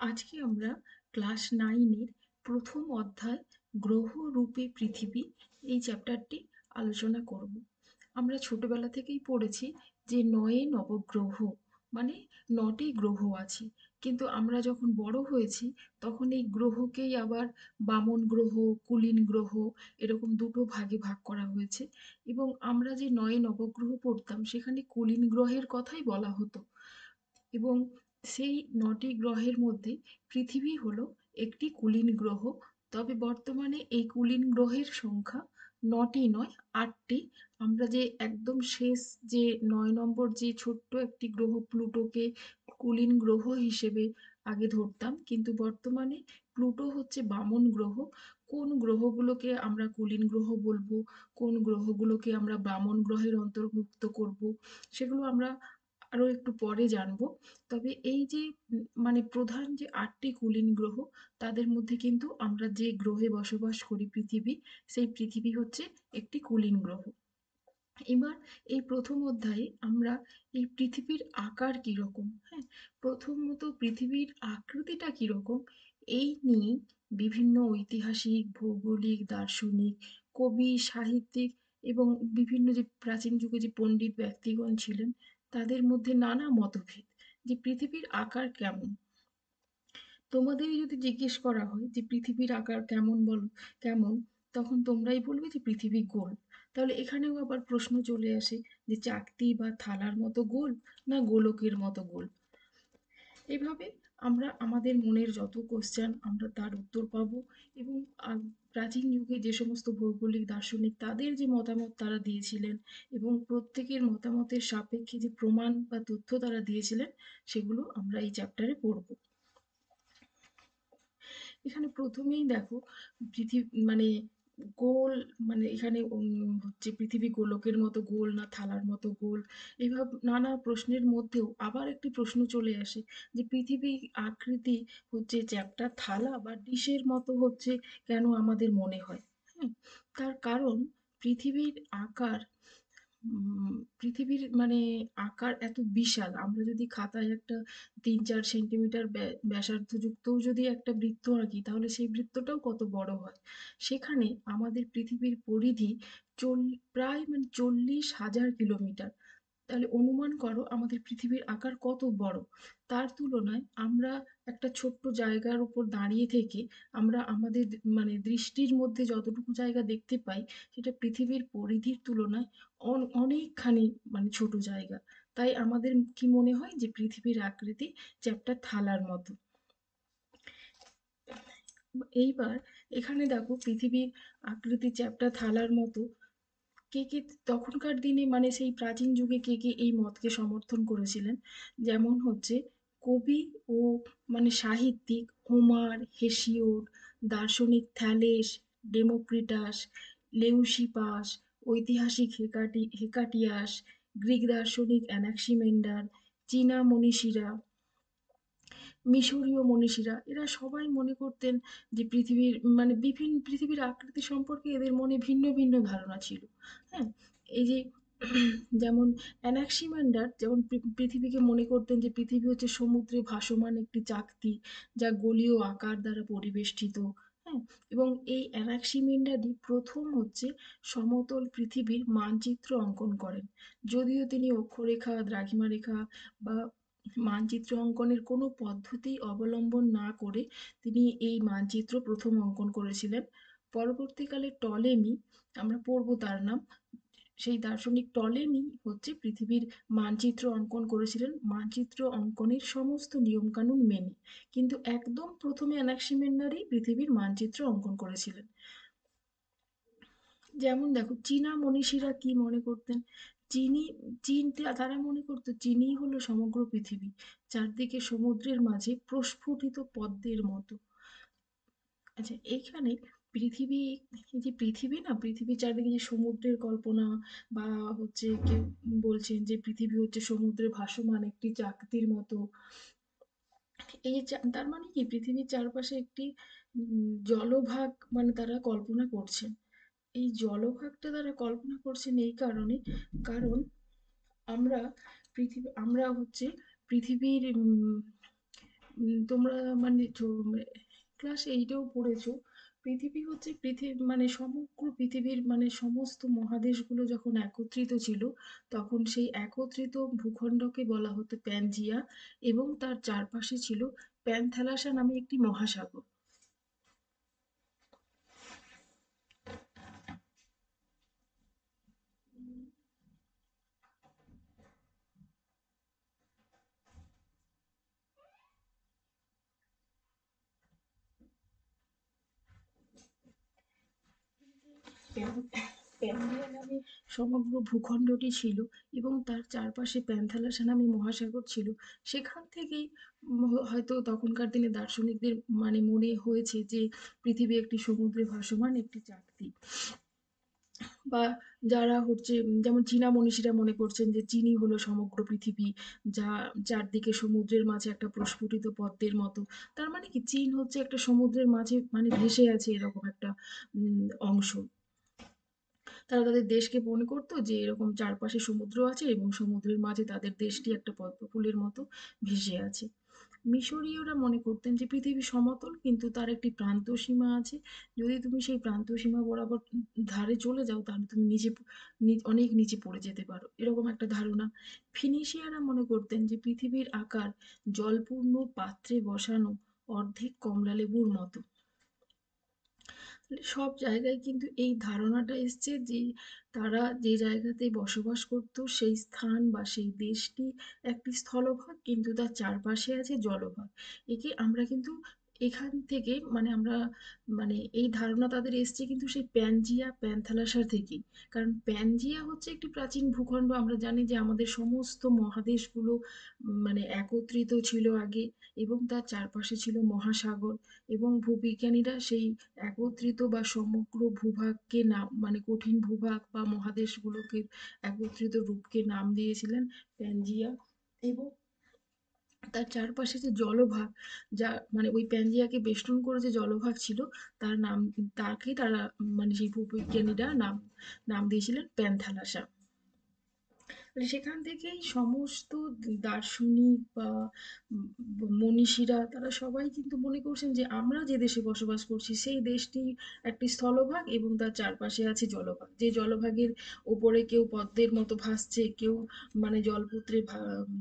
আজকে আমরা ক্লাস 9-এর প্রথম অধ্যায় গ্রহ রূপে পৃথিবী এই চ্যাপ্টারটি আলোচনা করব। আমরা ছোটবেলা থেকেই পড়েছি যে 9 নবগ্রহ, মানে 9টি গ্রহ আছে। কিন্তু আমরা যখন বড় হয়েছি তখন এই গ্রহকেই আবার বামন গ্রহ, কুলিন গ্রহ এরকম দুটো ভাগে ভাগ করা হয়েছে। এবং আমরা যে 9 নবগ্রহ পড়তাম সেখানে কুলিন গ্রহের কথাই বলা হতো। এবং সেই 9টি গ্রহের মধ্যে পৃথিবী হলো একটি কুলীন গ্রহ। তবে বর্তমানে এই কুলীন গ্রহের সংখ্যা 9টি নয়, 8টি। আমরা যে একদম শেষ যে 9 নম্বর যে ছোট্ট একটি গ্রহ প্লুটোকে কুলীন গ্রহ হিসেবে আগে ধরতাম, কিন্তু বর্তমানে প্লুটো হচ্ছে বামন গ্রহ। কোন গ্রহগুলোকে আমরা কুলীন গ্রহ বলবো, কোন গ্রহগুলোকে আমরা বামন গ্রহের অন্তর্ভুক্ত করব, সেগুলো আমরা আরো একটু পরে জানবো। তবে এই যে মানে প্রধান যে 8টি কুলীন গ্রহ, তাদের মধ্যে কিন্তু আমরা যে গ্রহে বসবাস করি পৃথিবী, সেই পৃথিবী হচ্ছে একটি কুলীন গ্রহ। এবার এই প্রথম অধ্যায়ে আমরা এই পৃথিবীর আকার কিরকম, হ্যাঁ, প্রথমত পৃথিবীর আকৃতিটা কিরকম এই নিয়ে বিভিন্ন ঐতিহাসিক, ভৌগোলিক, দার্শনিক, কবি, সাহিত্যিক এবং বিভিন্ন যে প্রাচীন যুগে যে পণ্ডিত ব্যক্তিগণ ছিলেন তাদের মধ্যে নানা মতভেদ যে পৃথিবীর আকার কেমন। তোমাদের যদি জিজ্ঞেস করা হয় যে পৃথিবীর আকার কেমন বলো, কেমন, তখন তোমরাই বলবে যে পৃথিবী গোল। তাহলে এখানেও আবার প্রশ্ন চলে আসে যে চাকতি বা থালার মতো গোল না গোলকের মতো গোল। এভাবে আমরা আমাদের মনের যত কোশ্চেন আমরা তার উত্তর পাবো। এবং প্রাচীন যুগে যে সমস্ত ভৌগোলিক দার্শনিক তাদের যে মতামত তারা দিয়েছিলেন এবং প্রত্যেকের মতামতের সাপেক্ষে যে প্রমাণ বা তথ্য তারা দিয়েছিলেন, সেগুলো আমরা এই চ্যাপ্টারে পড়বো। এখানে প্রথমেই দেখো পৃথিবী মানে গোল, মানে এখানে হচ্ছে পৃথিবী গোলকের মতো গোল না থালার মতো গোল, এইভাবে নানা প্রশ্নের মধ্যেও আবার একটি প্রশ্ন চলে আসে যে পৃথিবী আকৃতি হচ্ছে চ্যাপ্টা থালা বা ডিশের মতো হচ্ছে কেন আমাদের মনে হয়। হ্যাঁ, তার কারণ পৃথিবীর আকার, পৃথিবীর মানে আকার এত বিশাল, আমরা যদি খাতায় একটা 3-4 সেন্টিমিটার ব্যাসার্ধযুক্তও যদি একটা বৃত্ত আঁকি তাহলে সেই বৃত্তটাও কত বড় হয়। সেখানে আমাদের পৃথিবীর পরিধি প্রায় মানে 40,000 কিলোমিটার। তাহলে অনুমান করো আমাদের পৃথিবীর আকার কত বড়। তার তুলনায় আমরা একটা ছোট্ট জায়গার উপর দাঁড়িয়ে থেকে আমরা আমাদের মানে দৃষ্টির মধ্যে যতটুকু জায়গা দেখতে পাই সেটা পৃথিবীর পরিধির তুলনায় অনেকখানি মানে ছোট জায়গা। তাই আমাদের কি মনে হয় যে পৃথিবীর আকৃতি চ্যাপ্টা থালার মতো। এইবার এখানে দেখো পৃথিবীর আকৃতি চ্যাপ্টা থালার মতো, কে কে তখনকার দিনে মানে সেই প্রাচীন যুগে কে কে এই মতকে সমর্থন করেছিলেন। যেমন হচ্ছে কবি ও মানে সাহিত্যিক হোমার, হেসিওড, দার্শনিক থ্যালেস, ডেমোক্রিটাস, লেউসিপাস, ঐতিহাসিক হেকাটিয়াস, গ্রিক দার্শনিক অ্যানাক্সিমেন্ডার, চীনা মনীষীরা, মিশরীয় মনীষীরা, এরা সবাই মনে করতেন যে পৃথিবীর মানে বিভিন্ন পৃথিবীর আকৃতি সম্পর্কে এদের মনে ভিন্ন ভিন্ন ধারণা ছিল। হ্যাঁ, এই যে যেমন অ্যানাক্সিমান্ডার যেমন পৃথিবীকে মনে করতেন যে পৃথিবী হচ্ছে সমুদ্রে ভাসমান একটি চাকতি যা গোলীয় আকার দ্বারা পরিবেষ্টিত। হ্যাঁ, এবং এই অ্যানাক্সিমেন্ডারই প্রথম হচ্ছে সমতল পৃথিবীর মানচিত্র অঙ্কন করেন। যদিও তিনি অক্ষরেখা, দ্রাঘিমা রেখা বা মানচিত্র অঙ্কনের কোনো পদ্ধতি অবলম্বন না করে তিনি এই মানচিত্র প্রথম অঙ্কন করেছিলেন। পরবর্তীকালে টলেমি, আমরা পড়বো তার নাম, সেই দার্শনিক টলেমি হচ্ছে পৃথিবীর মানচিত্র অঙ্কন করেছিলেন মানচিত্র অঙ্কনের সমস্ত নিয়মকানুন মেনে। কিন্তু একদম প্রথমে অ্যানাক্সিমেন্ডারই পৃথিবীর মানচিত্র অঙ্কন করেছিলেন। যেমন দেখো চীনা মনীষীরা কি মনে করতেন, চিনি তারা মনে করতো চিনিই হলো সমগ্র পৃথিবী, চারদিকে সমুদ্রের মাঝে প্রস্ফুটিত পদ্মের মতো। আচ্ছা, এইখানে পৃথিবী, এই যে পৃথিবী না, পৃথিবীর চারদিকে যে সমুদ্রের কল্পনা বা হচ্ছে কেউ বলছেন যে পৃথিবী হচ্ছে সমুদ্রে ভাসমান একটি চাকতির মতো। এই যে তার মানে কি পৃথিবীর চারপাশে একটি জলভাগ মানে তারা কল্পনা করছেন। এই জলভাগটা তারা কল্পনা করছেন এই কারণে, কারণ আমরা আমরা হচ্ছে পৃথিবীর তোমরা মানে ক্লাস এইটেও পড়েছো, পৃথিবী হচ্ছে মানে সমগ্র পৃথিবীর মানে সমস্ত মহাদেশগুলো যখন একত্রিত ছিল, তখন সেই একত্রিত ভূখণ্ডকে বলা হতো প্যানজিয়া, এবং তার চারপাশে ছিল প্যানথ্যালাসা নামে একটি মহাসাগর। প্যান- প্যানজিয়া নামে সমগ্র ভূখণ্ডটি ছিল, এবং তার চারপাশে প্যান্থালাসা নামে মহাসাগর ছিল। সেখান থেকেই হয়তো তখনকার দিনে দার্শনিকদের মানে মনে হয়েছে যে পৃথিবী একটি সমুদ্রে ভাসমান একটি চাকতি। বা যারা হচ্ছে যেমন চীনা মনীষীরা মনে করছেন যে চীনই হলো সমগ্র পৃথিবী, যা চারদিকে সমুদ্রের মাঝে একটা প্রস্ফুটিত পদ্মের মতো। তার মানে কি চীন হচ্ছে একটা সমুদ্রের মাঝে মানে ভেসে আছে এরকম একটা অংশ। তারা তাদের দেশকে মনে করতো যে এরকম চারপাশে সমুদ্র আছে এবং সমুদ্রের মাঝে তাদের দেশটি একটা পদ্মফুলের মতো ভেসে আছে। মিশরীয়রা মনে করতেন যে পৃথিবী সমতল, কিন্তু তার একটি প্রান্ত সীমা আছে। যদি তুমি সেই প্রান্ত সীমা বরাবর ধারে চলে যাও, তাহলে তুমি অনেক নিচে পড়ে যেতে পারো, এরকম একটা ধারণা। ফিনিশিয়ারা মনে করতেন যে পৃথিবীর আকার জলপূর্ণ পাত্রে বসানো অর্ধেক কমলা লেবুর মতো। সব জায়গায় কিন্তু এই ধারণাটা এসছে যে তারা যে জায়গাতে বসবাস করত সেই স্থান বা সেই দেশটি একটি স্থলভাগ, কিন্তু তার চারপাশে আছে জলভাগ। একে আমরা কিন্তু এখান থেকে মানে আমরা মানে এই ধারণা তাদের এসছে কিন্তু সেই প্যানজিয়া প্যান্থালাসার থেকেই। কারণ প্যানজিয়া হচ্ছে একটি প্রাচীন ভূখণ্ড, আমরা জানি যে আমাদের সমস্ত মহাদেশগুলো মানে একত্রিত ছিল আগে, এবং তার চারপাশে ছিল মহাসাগর। এবং ভূবিজ্ঞানীরা সেই একত্রিত বা সমগ্র ভূভাগকে নাম মানে কঠিন ভূভাগ বা মহাদেশগুলোকে একত্রিত রূপকে নাম দিয়েছিলেন প্যানজিয়া। এবং তার চারপাশে যে জলভাগ, যা মানে ওই প্যানজিয়াকে বেষ্টন করে যে জলভাগ ছিল, তার নাম তাকে তারা মানে সেই ভূবিজ্ঞানীরা নাম নাম দিয়েছিলেন প্যানথালাসা। মানে সেখান থেকেই সমস্ত দার্শনিক বা মনীষীরা তারা সবাই কিন্তু মনে করছেন যে আমরা যে দেশে বসবাস করছি সেই দেশটি একটি স্থলভাগ, এবং তার চারপাশে আছে জলভাগ। যে জলভাগের ওপরে কেউ পদ্মের মতো ভাসছে, কেউ মানে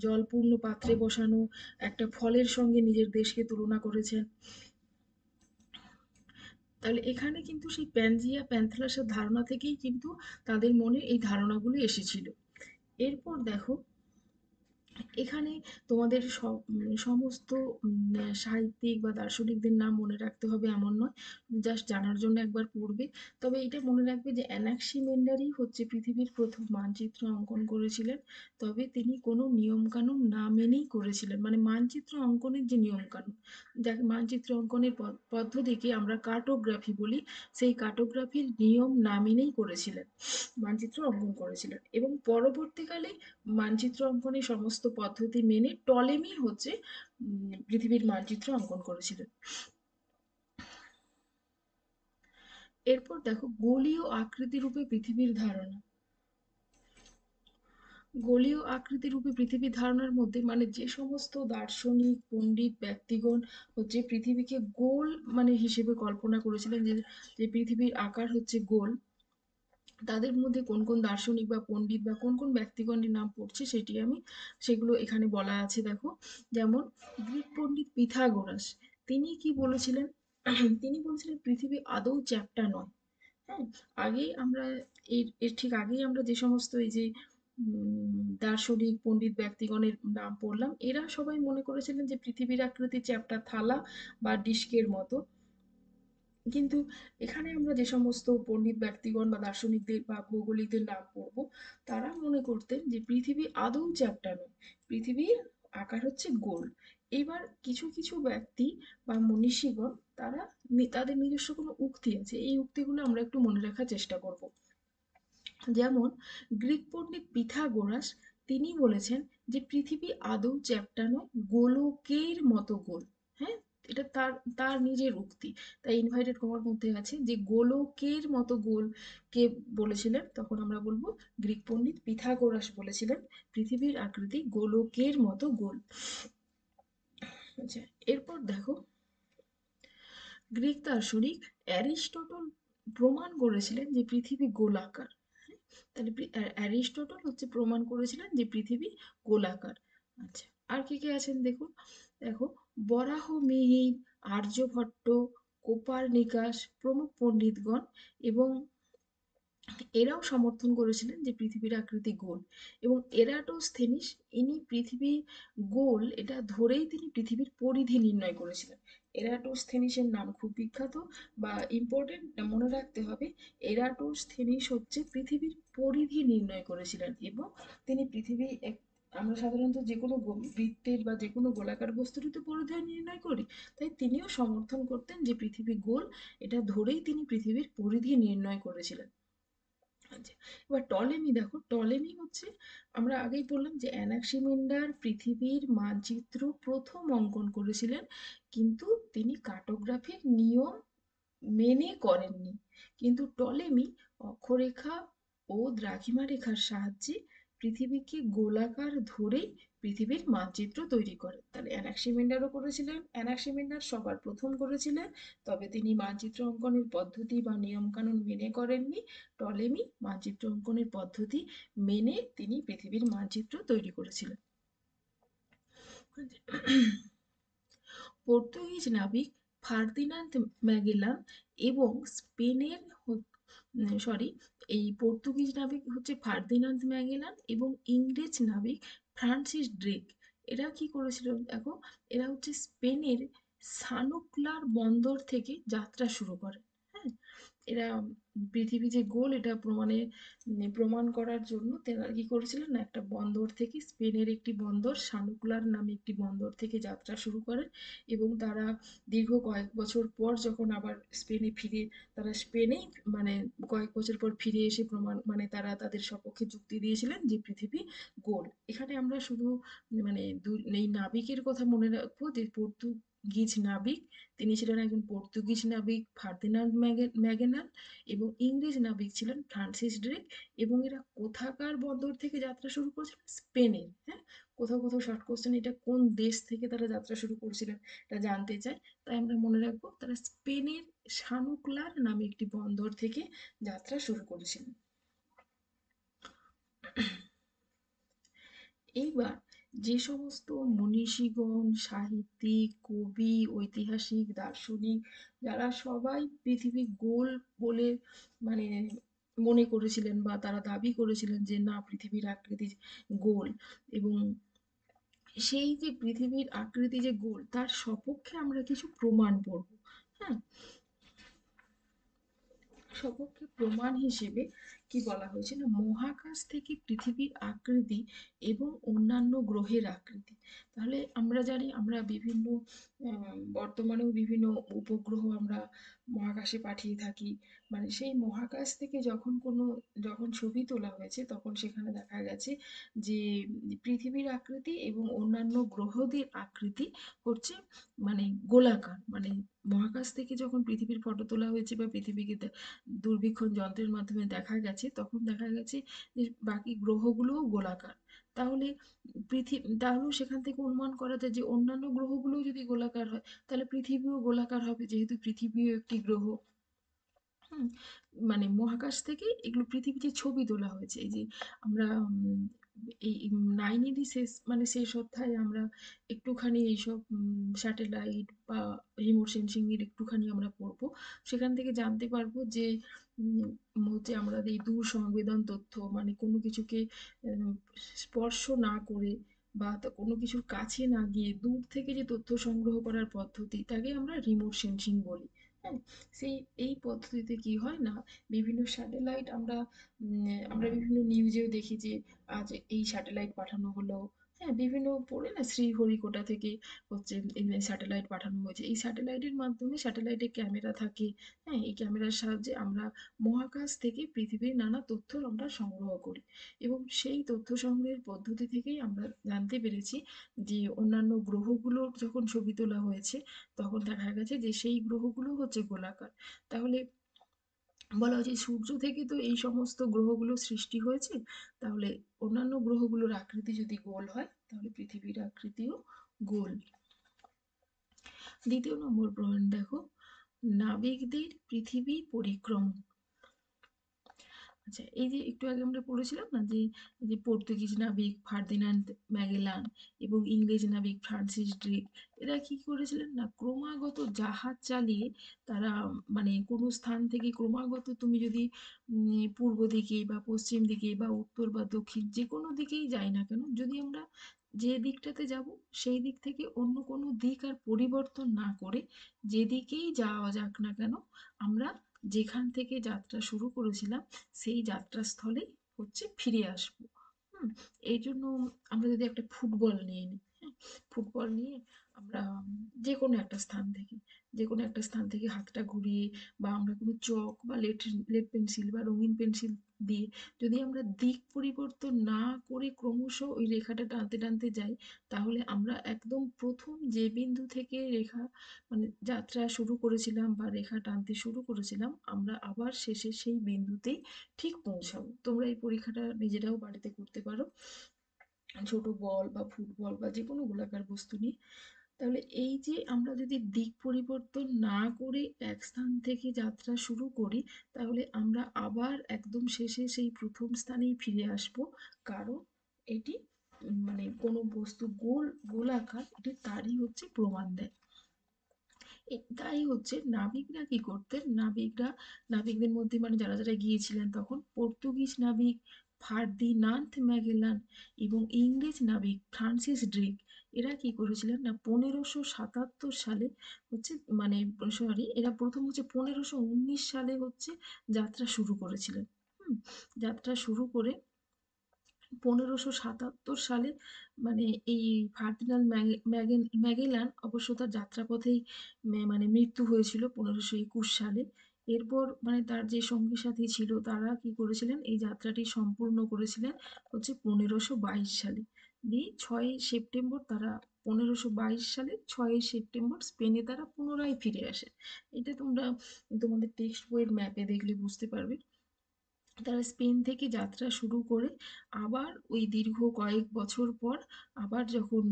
জলপূর্ণ পাত্রে বসানো একটা ফলের সঙ্গে নিজের দেশকে তুলনা করেছেন। তাহলে এখানে কিন্তু সেই প্যানজিয়া প্যান্থালাসের ধারণা থেকেই কিন্তু তাদের মনে এই ধারণাগুলো এসেছিল। এরপর দেখো, এখানে তোমাদের সমস্ত সাহিত্যিক বা দার্শনিকদের নাম মনে রাখতে হবে এমন নয়, জাস্ট জানার জন্য একবার পড়বে। তবে এটা মনে রাখবে যে অ্যানাক্সিমেন্ডারই হচ্ছে পৃথিবীর প্রথম মানচিত্র অঙ্কন করেছিলেন। তবে তিনি কোনো নিয়মকানুন না মেনেই করেছিলেন, মানে মানচিত্র অঙ্কনের যে নিয়মকানুন, যাকে মানচিত্র অঙ্কনের পদ্ধতিকে আমরা কার্টোগ্রাফি বলি, সেই কার্টোগ্রাফির নিয়ম না মেনেই করেছিলেন, মানচিত্র অঙ্কন করেছিলেন। এবং পরবর্তীকালে মানচিত্র অঙ্কনের সমস্ত পদ্ধতি মেনে টলেমি হচ্ছে পৃথিবীর মানচিত্র অঙ্কন করেছিলেন। এরপর দেখো গোলীয় আকৃতি রূপে পৃথিবীর ধারণা। গোলীয় আকৃতি রূপে পৃথিবীর ধারণার মধ্যে মানে যে সমস্ত দার্শনিক পণ্ডিত ব্যক্তিগণ হচ্ছে পৃথিবীকে গোল মানে হিসেবে কল্পনা করেছিলেন, যে যে পৃথিবীর আকার হচ্ছে গোল, তাদের মধ্যে কোন কোন দার্শনিক বা পণ্ডিত বা কোন কোন ব্যক্তিগণের নাম পড়ছে সেটি আমি সেগুলো এখানে বলা আছে দেখো। যেমন গ্রিক পণ্ডিত পিথাগোরাস, তিনি কি বলেছিলেন? তিনি বলেছিলেন পৃথিবী আদৌ চ্যাপ্টা নয়। হ্যাঁ, আগেই আমরা এর এর ঠিক আগেই আমরা যে সমস্ত এই যে দার্শনিক পণ্ডিত ব্যক্তিগণের নাম পড়লাম, এরা সবাই মনে করেছিলেন যে পৃথিবীর আকৃতি চ্যাপ্টা থালা বা ডিস্কের মতো। কিন্তু এখানে আমরা যে সমস্ত পণ্ডিত ব্যক্তিগণ বা দার্শনিকদের বা ভৌগোলিকদের নাম পড়ব, তারা মনে করতেন যে পৃথিবী আদৌ চ্যাপ্টা নয়, পৃথিবীর আকার হচ্ছে গোল। এবার কিছু কিছু ব্যক্তি বা মনীষীগণ তারা তাদের নিজস্ব কোনো উক্তি আছে, এই উক্তিগুলো আমরা একটু মনে রাখার চেষ্টা করব। যেমন গ্রিক পণ্ডিত পিথাগোরাস, তিনি বলেছেন যে পৃথিবী আদৌ চ্যাপ্টা নয়, গোলকের মতো গোল। হ্যাঁ, এটা তার তার নিজের উক্তি। তাই ইনভাইটেড কমার মধ্যে আছে যে গোলকের মতো গোল কে বলেছিলেন, তখন আমরা বলবো গ্রিক পণ্ডিত পিথাগোরাস বলেছিলেন পৃথিবীর আকৃতি গোলকের মতো গোল। আচ্ছা, এরপর দেখো, গ্রিক দার্শনিক অ্যারিস্টটল প্রমাণ করেছিলেন যে পৃথিবী গোলাকার। হ্যাঁ, তাহলে অ্যারিস্টটল হচ্ছে প্রমাণ করেছিলেন যে পৃথিবী গোলাকার। আচ্ছা, আর কে কে আছেন দেখো, দেখো বরাহমিহির, আর্যভট্ট, কোপারনিকাস প্রমুখ পণ্ডিতগণ, এবং এরাও সমর্থন করেছিলেন যে পৃথিবীর আকৃতি গোল। এবং এরাটোস্থেনিস, ইনি পৃথিবী গোল এটা ধরেই তিনি পৃথিবীর পরিধি নির্ণয় করেছিলেন। এরাটোস্থেনিসের নাম খুব বিখ্যাত বা ইম্পর্টেন্ট, মনে রাখতে হবে। এরাটোস্থেনিস হচ্ছে পৃথিবীর পরিধি নির্ণয় করেছিলেন, এবং তিনি পৃথিবী আমরা সাধারণত যে কোনো বৃত্তের বা যে কোনো গোলাকার বস্তুরই তো পরিধি নির্ণয় করি, তাই তিনিও সমর্থন করতেন যে পৃথিবী গোল, এটা ধরেই তিনি পৃথিবীর পরিধি নির্ণয় করেছিলেন। আচ্ছা, এবার টলেমি দেখো, টলেমি হচ্ছে, আমরা আগেই বললাম যে অ্যানাক্সিমেন্ডার পৃথিবীর মানচিত্র প্রথম অঙ্কন করেছিলেন, কিন্তু তিনি কার্টোগ্রাফির নিয়ম মেনে করেননি। কিন্তু টলেমি অক্ষরেখা ও দ্রাঘিমা রেখার সাহায্যে পৃথিবীকে গোলাকার ধরেই পৃথিবীর মানচিত্র তৈরি করেন। তাহলে অ্যানাক্সিমেন্ডারও করেছিলেন, অ্যানাক্সিমেন্ডার সবার প্রথম করেছিলেন, তবে তিনি মানচিত্র অঙ্কনের পদ্ধতি বা নিয়মকানুন মেনে করেননি। টলেমি মানচিত্র অঙ্কনের পদ্ধতি মেনে তিনি পৃথিবীর মানচিত্র তৈরি করেছিলেন। পর্তুগিজ নাবিক ফার্দিনান্দ ম্যাগেলান এবং স্পেনের সরি এই পর্তুগিজ নাবিক হচ্ছে ফার্দিনান্দ ম্যাগেলান এবং ইংরেজ নাবিক ফ্রান্সিস ড্রেক, এরা কি করেছিল দেখো, এরা হচ্ছে স্পেনের সানুক্লার বন্দর থেকে যাত্রা শুরু করে। হ্যাঁ, এরা পৃথিবী যে গোল এটা প্রমাণ করার জন্য তারা কি করেছিলেন না, একটা বন্দর থেকে, স্পেনের একটি বন্দর সানুকুলার নামে একটি বন্দর থেকে যাত্রা শুরু করেন। এবং তারা দীর্ঘ কয়েক বছর পর যখন আবার স্পেনে ফিরে, তারা স্পেনেই মানে কয়েক বছর পর ফিরে এসে প্রমাণ তারা তাদের সপক্ষে যুক্তি দিয়েছিলেন যে পৃথিবী গোল। এখানে আমরা শুধু এই নাবিকের কথা মনে রাখবো যে পর্তুগিজ নাবিক, তিনি ছিলেন একজন পর্তুগিজ নাবিক ফার্দিনান্দ ম্যাগেলান, এবং ইংরেজ নাবিক ছিলেন ফ্রান্সিস ড্রেক। এবং এরা কোথাকার বন্দর থেকে যাত্রা শুরু করেছিলেন, স্পেনের। হ্যাঁ, কোথাও কোথাও শর্ট কোশ্চেন এটা কোন দেশ থেকে তারা যাত্রা শুরু করেছিলেন এটা জানতে চাই, তাই আমরা মনে রাখবো তারা স্পেনের সানুক্লার নামে একটি বন্দর থেকে যাত্রা শুরু করেছিলেন। এইবার যে সমস্ত মনীষীগণ, সাহিত্যিক, কবি, ঐতিহাসিক, দার্শনিক, যারা সবাই পৃথিবী গোল বলে মানে মনে করেছিলেন বা তারা দাবি করেছিলেন যে না পৃথিবীর আকৃতি গোল, এবং সেই যে পৃথিবীর আকৃতি যে গোল তার সপক্ষে আমরা কিছু প্রমাণ পড়ব। হ্যাঁ, সপক্ষে প্রমাণ হিসেবে কি বলা হয়েছে না, মহাকাশ থেকে পৃথিবীর আকৃতি এবং অন্যান্য গ্রহের আকৃতি। তাহলে আমরা জানি আমরা বিভিন্ন বর্তমানেও বিভিন্ন উপগ্রহ আমরা মহাকাশে পাঠিয়ে থাকি। সেই মহাকাশ থেকে যখন ছবি তোলা হয়েছে তখন সেখানে দেখা গেছে যে পৃথিবীর আকৃতি এবং অন্যান্য গ্রহদের আকৃতি হচ্ছে গোলাকার। মহাকাশ থেকে যখন পৃথিবীর ফটো তোলা হয়েছে বা পৃথিবীকে দূরবীক্ষণ যন্ত্রের মাধ্যমে দেখা গেছে, তখন দেখা গেছে যে বাকি গ্রহগুলোও গোলাকার। তাহলে তাহলেও সেখান থেকে অনুমান করা যায় যে অন্যান্য গ্রহগুলো যদি গোলাকার হয়, তাহলে পৃথিবীও গোলাকার হবে, যেহেতু পৃথিবীও একটি গ্রহ। হুম, মহাকাশ থেকে এগুলো পৃথিবীতে ছবি তোলা হয়েছে। এই যে আমরা এই নাইনেরই শেষ অধ্যায়ে আমরা একটুখানি এইসব স্যাটেলাইট বা রিমোট সেন্সিং এর একটুখানি আমরা পড়বো। সেখান থেকে জানতে পারবো যে হচ্ছে আমরা এই দূর সংবেদন তথ্য, কোনো কিছুকে আহ, স্পর্শ না করে বা কোনো কিছুর কাছে না গিয়ে দূর থেকে যে তথ্য সংগ্রহ করার পদ্ধতি, তাকে আমরা রিমোট সেন্সিং বলি। হ্যাঁ, সেই এই পদ্ধতিতে কি হয় না, বিভিন্ন স্যাটেলাইট আমরা বিভিন্ন নিউজেও দেখি যে আজ এই স্যাটেলাইট পাঠানো হলো। হ্যাঁ, বিভিন্ন পড়ে না, শ্রীহরিকোটা থেকে হচ্ছে স্যাটেলাইট পাঠানো হয়েছে। এই স্যাটেলাইটের মাধ্যমে স্যাটেলাইটে ক্যামেরা থাকে। হ্যাঁ, এই ক্যামেরার সাহায্যে আমরা মহাকাশ থেকে পৃথিবীর নানা তথ্য আমরা সংগ্রহ করি, এবং সেই তথ্য সংগ্রহের পদ্ধতি থেকেই আমরা জানতে পেরেছি যে অন্যান্য গ্রহগুলোর যখন ছবি তোলা হয়েছে তখন দেখা গেছে যে সেই গ্রহগুলো হচ্ছে গোলাকার। তাহলে বলা হয়েছে সূর্য থেকে তো এই সমস্ত গ্রহগুলো সৃষ্টি হয়েছে, তাহলে অন্যান্য গ্রহগুলোর আকৃতি যদি গোল হয় তাহলে পৃথিবীর আকৃতিও গোল। দ্বিতীয় নম্বর পয়েন্ট দেখো, নাবিকদের পৃথিবী পরিক্রমা। আচ্ছা, এই যে একটু আগে আমরা পড়েছিলাম না যে পর্তুগিজ নাবিক ফার্দিনান্দ ম্যাগেলান এবং ইংরেজ নাবিক ফ্রান্সিস ড্রেক, এরা কি করেছিলেন না, ক্রমাগত জাহাজ চালিয়ে তারা মানে কোনো স্থান থেকে ক্রমাগত, তুমি যদি পূর্ব দিকে বা পশ্চিম দিকে বা উত্তর বা দক্ষিণ যে কোনো দিকেই যাই না কেন, যদি আমরা যে দিকটাতে যাব সেই দিক থেকে অন্য কোনো দিক আর পরিবর্তন না করে যেদিকেই যাওয়া যাক না কেন, আমরা যেখান থেকে যাত্রা শুরু করেছিলাম সেই যাত্রাস্থলেই হচ্ছে ফিরে আসবো। হুম, এই জন্য আমরা যদি একটা ফুটবল নিয়ে নিই, হ্যাঁ, ফুটবল নিয়ে আমরা যে কোনো একটা স্থান থেকে হাতটা ঘুরিয়ে বা আমরা কোনো চক বা লেড পেন্সিল বা রঙিন পেন্সিল দিয়ে যদি আমরা দিক পরিবর্তন না করে ক্রমশ ওই রেখাটা টানতে টানতে যাই, তাহলে আমরা একদম প্রথম যে বিন্দু থেকে রেখা মানে যাত্রা শুরু করেছিলাম বা রেখা টানতে শুরু করেছিলাম, আমরা আবার শেষে সেই বিন্দুতেই ঠিক পৌঁছাবো। তোমরা এই পরীক্ষাটা নিজেরাও বাড়িতে করতে পারো, ছোট বল বা ফুটবল বা যে কোনো গোলাকার বস্তু নিয়ে। তাহলে এই যে আমরা যদি দিক পরিবর্তন না করে এক স্থান থেকে যাত্রা শুরু করি, তাহলে আমরা আবার একদম শেষে সেই প্রথম স্থানেই ফিরে আসব। কারণ এটি মানে কোনো বস্তু গোলাকার, এটি তারই হচ্ছে প্রমাণ দেয়। তাই হচ্ছে নাবিকরা কি করতেন, নাবিকদের মধ্যে মানে যারা যারা গিয়েছিলেন তখন পর্তুগিজ নাবিক ফার্দিনান্দ ম্যাগেলান এবং ইংরেজ নাবিক ফ্রান্সিস ড্রেক, এরা কি করেছিলেন না 1577 সালে হচ্ছে মানে সরি এরা প্রথম হচ্ছে 1519 সালে হচ্ছে যাত্রা শুরু করেছিলেন। হুম, যাত্রা শুরু করে 1577 সালে মানে এই ফার্দিনান্দ ম্যাগেলান অবশ্য তার যাত্রাপথেই মানে মৃত্যু হয়েছিল 1521 সালে। এরপর মানে তার যে সঙ্গী সাথী ছিল তারা কি করেছিলেন, এই যাত্রাটি সম্পূর্ণ করেছিলেন হচ্ছে 1522 সালে। দিয়ে 6ই সেপ্টেম্বর তারা 1522 সালে 6ই সেপ্টেম্বর স্পেনে তারা পুনরায় ফিরে আসে। এটা তোমরা তোমাদের টেক্সট বইয়ের ম্যাপে দেখলে বুঝতে পারবে। তারা স্পেন থেকে যাত্রা শুরু করে আবার ওই দীর্ঘ কয়েক বছর পর আবার যখন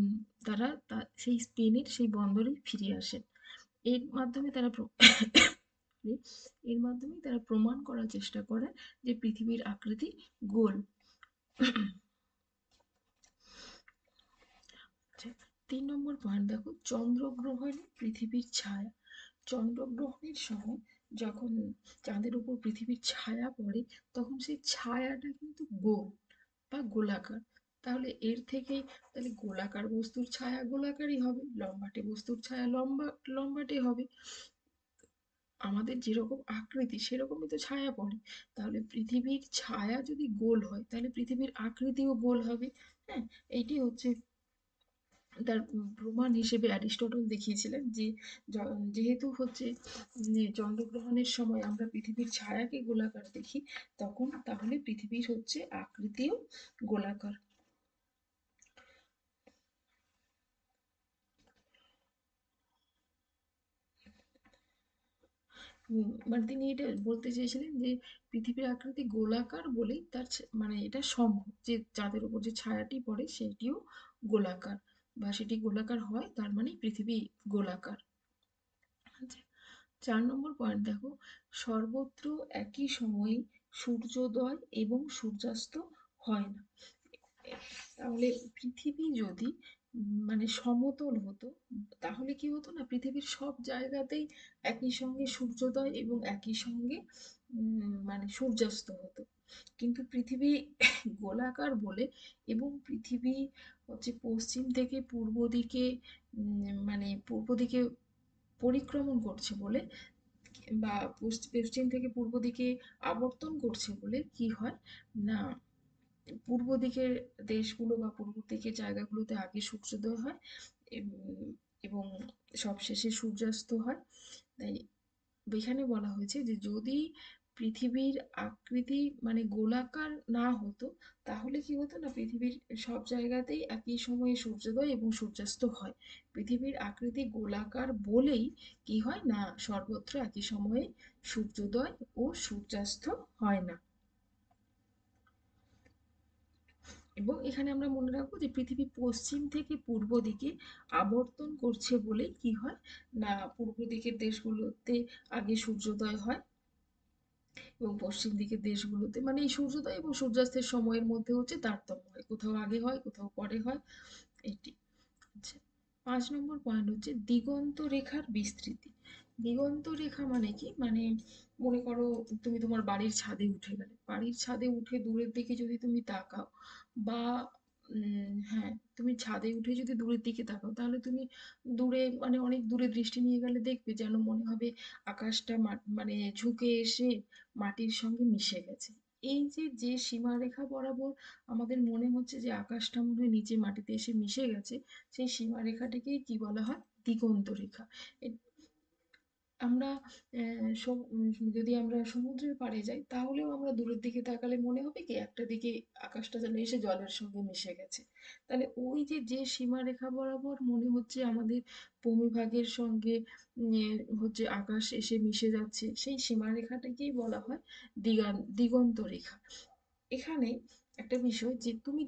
তারা সেই স্পেনের সেই বন্দরে ফিরে আসেন। এর মাধ্যমে তারা এর মাধ্যমেই তারা প্রমাণ করার চেষ্টা করে যে পৃথিবীর আকৃতি গোল। আচ্ছা, 3 নম্বর পয়েন্ট দেখো, চন্দ্রগ্রহণে পৃথিবীর ছায়া। চন্দ্রগ্রহণের সময় যখন চাঁদের উপর পৃথিবীর ছায়া পড়ে, তখন সেই ছায়াটা কিন্তু গোল বা গোলাকার। তাহলে এর থেকে তাহলে গোলাকার বস্তুর ছায়া গোলাকারই হবে, লম্বাটে বস্তুর ছায়া লম্বাটে হবে। আমাদের যেরকম আকৃতি সেরকমই তো ছায়া পড়ে। তাহলে পৃথিবীর ছায়া যদি গোল হয় তাহলে পৃথিবীর আকৃতিও গোল হবে। হ্যাঁ, এইটি হচ্ছে তার প্রমাণ হিসেবে অ্যারিস্টটল দেখিয়েছিলেন যে যেহেতু হচ্ছে চন্দ্রগ্রহণের সময় আমরা পৃথিবীর ছায়াকে গোলাকার দেখি, তখন তাহলে পৃথিবীর হচ্ছে আকৃতিও গোলাকার। মানে তিনি এটা বলতে চেয়েছিলেন যে পৃথিবীর আকৃতি গোলাকার বলেই তার মানে এটা সম্ভব যে চাঁদের উপর যে ছায়াটি পড়ে সেটিও গোলাকার, বা সেটি গোলাকার হয় তার মানে পৃথিবী গোলাকার। আচ্ছা, 4 নম্বর পয়েন্ট দেখো, সর্বত্র একই সময়ে সূর্যোদয় এবং সূর্যাস্ত হয় না। তাহলে পৃথিবী যদি মানে সমতল হতো, তাহলে কি হতো না, পৃথিবীর সব জায়গাতেই একই সঙ্গে সূর্যোদয় এবং একই সঙ্গে মানে সূর্যাস্ত হতো। কিন্তু পৃথিবী গোলাকার বলে এবং পৃথিবী হচ্ছে পশ্চিম থেকে পূর্ব দিকে মানে পূর্ব দিকে পরিক্রমণ করছে বলে বা পশ্চিম থেকে পূর্ব দিকে আবর্তন করছে বলে কি হয় না, পূর্ব দিকের দেশগুলো বা পূর্ব দিকের জায়গাগুলোতে আগে সূর্যোদয় হয় এবং সবশেষে সূর্যাস্ত হয়। তাই এখানে বলা হয়েছে যে যদি পৃথিবীর আকৃতি মানে গোলাকার না হতো, তাহলে কি হতো না, পৃথিবীর সব জায়গাতেই একই সময়ে সূর্যোদয় এবং সূর্যাস্ত হয়। পৃথিবীর আকৃতি গোলাকার বলেই কি হয় না, সর্বত্র একই সময়ে সূর্যোদয় ও সূর্যাস্ত হয় না। এবং এখানে আমরা মনে রাখবো যে পৃথিবী পশ্চিম থেকে পূর্ব দিকে আবর্তন করছে বলে কি হয় না, পূর্ব দিকের দেশগুলোতে আগে সূর্যোদয় হয় এবং পশ্চিম দিকের দেশগুলোতে মানে এই সূর্যোদয় এবং সূর্যাস্তের সময়ের মধ্যে হচ্ছে তারতম্য হয়, কোথাও আগে হয় কোথাও পরে হয় এটি। আচ্ছা, 5 নম্বর পয়েন্ট হচ্ছে দিগন্ত রেখার বিস্তৃতি। দিগন্ত রেখা মানে কি, মানে মনে করো তুমি তোমার বাড়ির ছাদে উঠে গেলে, বাড়ির ছাদে উঠে দূরের দিকে যদি তুমি তাকাও বা হ্যাঁ, তুমি ছাদে উঠে যদি দূরের দিকে তাকাও তাহলে তুমি দূরে মানে অনেক দূরে দৃষ্টি নিয়ে গেলে দেখবে যেন মনে হবে আকাশটা মানে ঝুঁকে এসে মাটির সঙ্গে মিশে গেছে। এই যে যে সীমারেখা বরাবর আমাদের মনে হচ্ছে যে আকাশটা মনে হয় নিচে মাটিতে এসে মিশে গেছে, সেই সীমারেখাটিকেই কি বলা হয়, দিগন্ত রেখা। আমরা যদি আমরা সমুদ্রের পাড়ে যাই তাহলেও আমরা দূরের দিকে তাকালে মনে হবে কি একটা দিকে আকাশটা যেন এসে জলের সঙ্গে মিশে গেছে। তাহলে ওই যে যে সীমারেখা বরাবর মনে হচ্ছে আমাদের ভূমিভাগের সঙ্গে হচ্ছে আকাশ এসে মিশে যাচ্ছে, সেই সীমারেখাটাকেই বলা হয় দিগন্ত রেখা। এখানে একটা বিষয় যে তুমি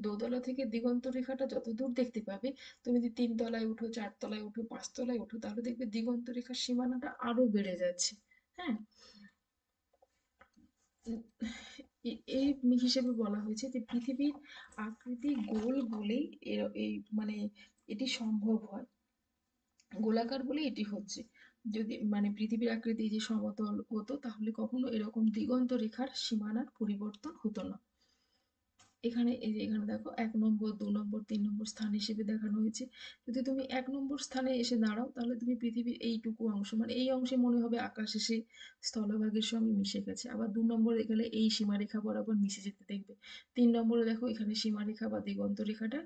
দোতলা থেকে দিগন্ত রেখাটা যত দূর দেখতে পাবে, তুমি যদি 3 তলায় উঠো, 4 তলায় উঠো, 5 তলায় উঠো, তাহলে দেখবে দিগন্ত রেখার সীমানাটা আরো বেড়ে যাচ্ছে। হ্যাঁ, উম, এই হিসেবে বলা হয়েছে যে পৃথিবীর আকৃতি গোল বলেই এই মানে এটি সম্ভব হয়, গোলাকার বলে এটি হচ্ছে। যদি মানে পৃথিবীর আকৃতি যে সমতল হতো তাহলে কখনো এরকম দিগন্ত রেখার সীমানার পরিবর্তন হতো না। এখানে এই যে এখানে দেখো 1 নম্বর, 2 নম্বর, 3 নম্বর স্থান হিসেবে দেখানো হয়েছে। যদি তুমি 1 নম্বর স্থানে এসে দাঁড়াও তাহলে তুমি পৃথিবীর এইটুকু অংশ মানে এই অংশে মনে হবে আকাশ এসে স্থলভাগের সঙ্গে মিশে গেছে। আবার 2 নম্বরে গেলে এই সীমারেখা বরাবর মিশে যেতে দেখবে। 3 নম্বরে দেখো এখানে সীমারেখা বা দিগন্ত রেখাটা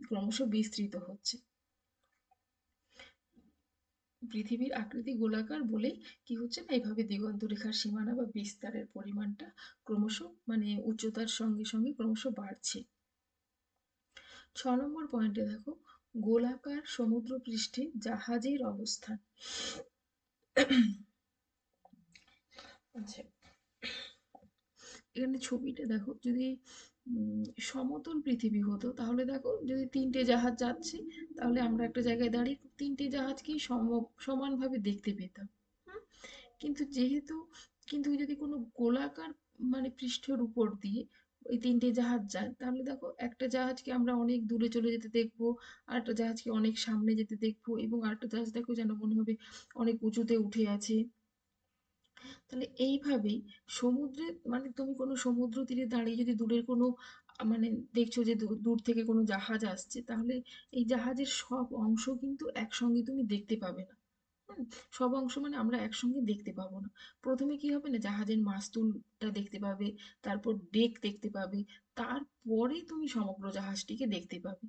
ক্রমশ বিস্তৃত হচ্ছে। পৃথিবীর আকৃতি গোলাকার বলেই কি হচ্ছে না, এভাবে দিগন্ত রেখার সীমানা বা বিস্তারের পরিমাণটা ক্রমশ মানে উচ্চতার সঙ্গে সঙ্গে ক্রমশ বাড়ছে। 6 নম্বর পয়েন্টে দেখো গোলাকার সমুদ্রপৃষ্ঠে জাহাজের অবস্থান। আচ্ছা, এখানে ছবিটা দেখো, যদি সমতল পৃথিবী হতো তাহলে দেখো যদি 3টে জাহাজ যাচ্ছে তাহলে আমরা একটা জায়গায় দাঁড়িয়ে 3টে জাহাজকেই সমানভাবে দেখতে পেতাম। হুম? কিন্তু যেহেতু কিন্তু যদি কোনো গোলাকার মানে পৃষ্ঠের উপর দিয়ে ওই 3টে জাহাজ যায় তাহলে দেখো একটা জাহাজকে আমরা অনেক দূরে চলে যেতে দেখবো, আর একটা জাহাজকে অনেক সামনে যেতে দেখবো, এবং আরেকটা জাহাজ দেখো যেন মনে হবে অনেক উঁচুতে উঠে আছে। তাহলে এইভাবেই সমুদ্রে মানে তুমি কোনো সমুদ্র তীরে দাঁড়িয়ে যদি দূরের কোনো মানে দেখছো যে দূর থেকে কোনো জাহাজ আসছে তাহলে এই জাহাজের সব অংশ কিন্তু একসঙ্গে তুমি দেখতে পাবে না। হুম, সব অংশ মানে আমরা একসঙ্গে দেখতে পাবো না। প্রথমে কি হবে না, জাহাজের মাস্তুলটা দেখতে পাবে, তারপর ডেক দেখতে পাবে, তারপরে তুমি সমগ্র জাহাজটিকে দেখতে পাবে।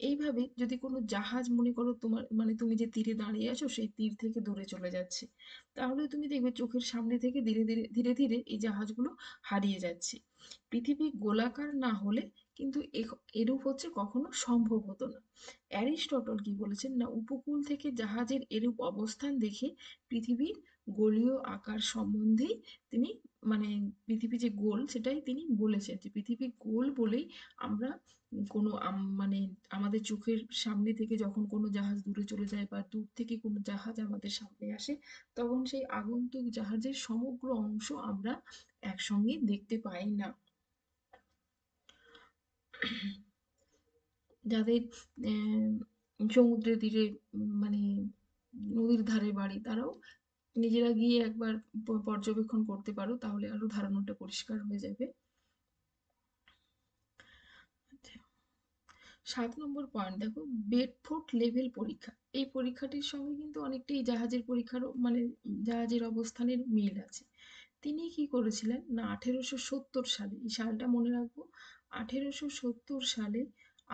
এইভাবে যদি কোনো জাহাজ মনে করো তোমার মানে তুমি যে তীরে দাঁড়িয়ে আছো সেই তীর থেকে দূরে চলে যাচ্ছে, তাহলে তুমি দেখবে চোখের সামনে থেকে ধীরে ধীরে ধীরে ধীরে এই জাহাজগুলো হারিয়ে যাচ্ছে। পৃথিবী গোলাকার না হলে কিন্তু এরূপ হচ্ছে কখনো সম্ভব হতো না। অ্যারিস্টটল কি বলেছেন না, উপকূল থেকে জাহাজের এরূপ অবস্থান দেখে পৃথিবীর গোলীয় আকার সম্বন্ধেই তিনি মানে পৃথিবী যে গোল সেটাই তিনি বলেছেন যে পৃথিবী গোল বলেই আমরা কোনো মানে আমাদের চোখের সামনে থেকে যখন কোনো জাহাজ দূরে চলে যায় বা দূর থেকে কোনো জাহাজ আমাদের সামনে আসে তখন সেই আগন্তুক জাহাজের সমগ্র অংশ আমরা একসঙ্গে দেখতে পাই না। যাদের সমুদ্রের তীরে মানে নদীর ধারে বাড়ি তারাও নিজেরা গিয়ে একবার পর্যবেক্ষণ করতে পারো, তাহলে আরো ধারণাটা পরিষ্কার হয়ে যাবে। 7 নম্বর পয়েন্ট দেখো বেডফোর্ড লেভেল পরীক্ষা। এই পরীক্ষাটির সঙ্গে কিন্তু অনেকটাই জাহাজের পরীক্ষারও মানে জাহাজের অবস্থানের মিল আছে। তিনি কি করেছিলেন না 1870 সালে, এই সালটা মনে রাখবো, 1870 সালে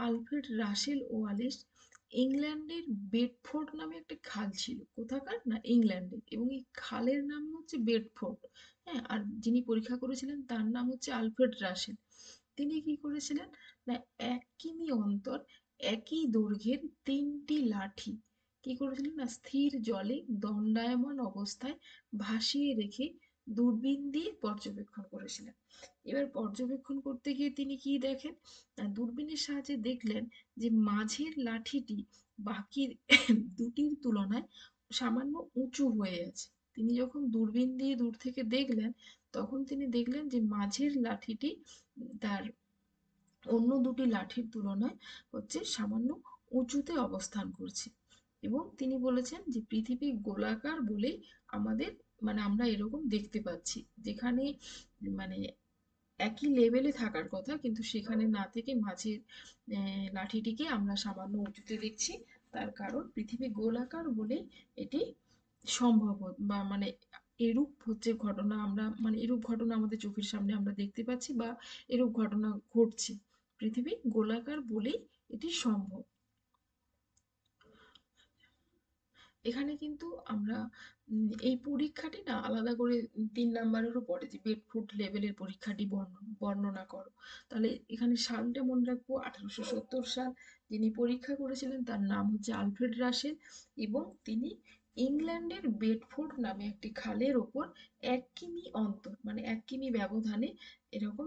আলফ্রেড রাসেল ওয়ালেস ইংল্যান্ডের বেডফোর্ড নামে একটা খাল ছিল, কোথাকার না ইংল্যান্ডের, এবং এই খালের নাম হচ্ছে বেডফোর্ড। হ্যাঁ, আর যিনি পরীক্ষা করেছিলেন তার নাম হচ্ছে আলফ্রেড রাসেল। তিনি কি করেছিলেন না 1 কিমি অন্তর একই দৈর্ঘ্যের 3টি লাঠি কি করেছিলেন না স্থির জলে দণ্ডায়মান অবস্থায় ভাসিয়ে রেখে দূরবীন দিয়ে পর্যবেক্ষণ করেছিলেন। এবার পর্যবেক্ষণ করতে গিয়ে তিনি কি দেখেন, না দূরবীনের সাহায্যে দেখলেন যে মাঝের লাঠিটি বাকি দুটির তুলনায় সামান্য উঁচু হয়ে আছে। তিনি যখন দূরবীন দিয়ে দূর থেকে দেখলেন, তখন তিনি দেখলেন যে মাঝের লাঠিটি তার অন্য দুটি লাঠির তুলনায় সামান্য উঁচুতে অবস্থান করছে। এবং তিনি বলেছেন যে পৃথিবী গোলাকার বলেই আমাদের আমরা এরকম দেখতে পাচ্ছি, যেখানে মানে একই লেভেলে থাকার কথা কিন্তু সেখানে না থেকে মাঝের লাঠিটিকে আমরা সামান্য উঁচুতে দেখছি। তার কারণ পৃথিবী গোলাকার বলেই এটি সম্ভব বা এরূপ ঘটনা আমরা এরূপ ঘটনা আমাদের চোখের সামনে আমরা দেখতে পাচ্ছি বা এরূপ ঘটনা ঘটছে। পৃথিবী গোলাকার বলেই এটি সম্ভব। এখানে কিন্তু আমরা এই পরীক্ষাটি না আলাদা করে 3 নাম্বারেরও পড়ে যে বেডফোর্ড লেভেলের পরীক্ষাটি বর্ণনা করো। তাহলে এখানে সালটা মনে রাখবো 1870 সাল। যিনি পরীক্ষা করেছিলেন তার নাম হচ্ছে আলফ্রেড রাসেল, এবং তিনি ইংল্যান্ডের বেডফোর্ড নামে একটি খালের ওপর 1 কিমি অন্তর 1 কিমি ব্যবধানে এরকম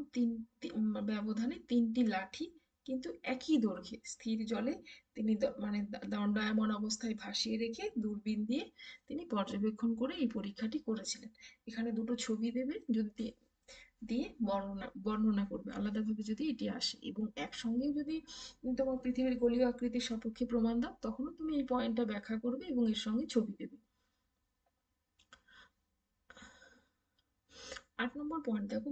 ব্যবধানে 3টি লাঠি কিন্তু একই দৈর্ঘ্যে স্থির জলে তিনি দণ্ডায়মান অবস্থায় ভাসিয়ে রেখে দূরবীন দিয়ে তিনি পর্যবেক্ষণ করে এই পরীক্ষাটি করেছিলেন। এখানে দুটো ছবি দেবে, যদি দিয়ে বর্ণনা বর্ণনা করবে আলাদাভাবে যদি এটি আসে, এবং একসঙ্গে যদি তোমার পৃথিবীর গোলীয় আকৃতির সপক্ষে প্রমাণ দাও, তখনও তুমি এই পয়েন্টটা ব্যাখ্যা করবে এবং এর সঙ্গে ছবি দেবে। 8 নম্বর পয়েন্ট দেখো,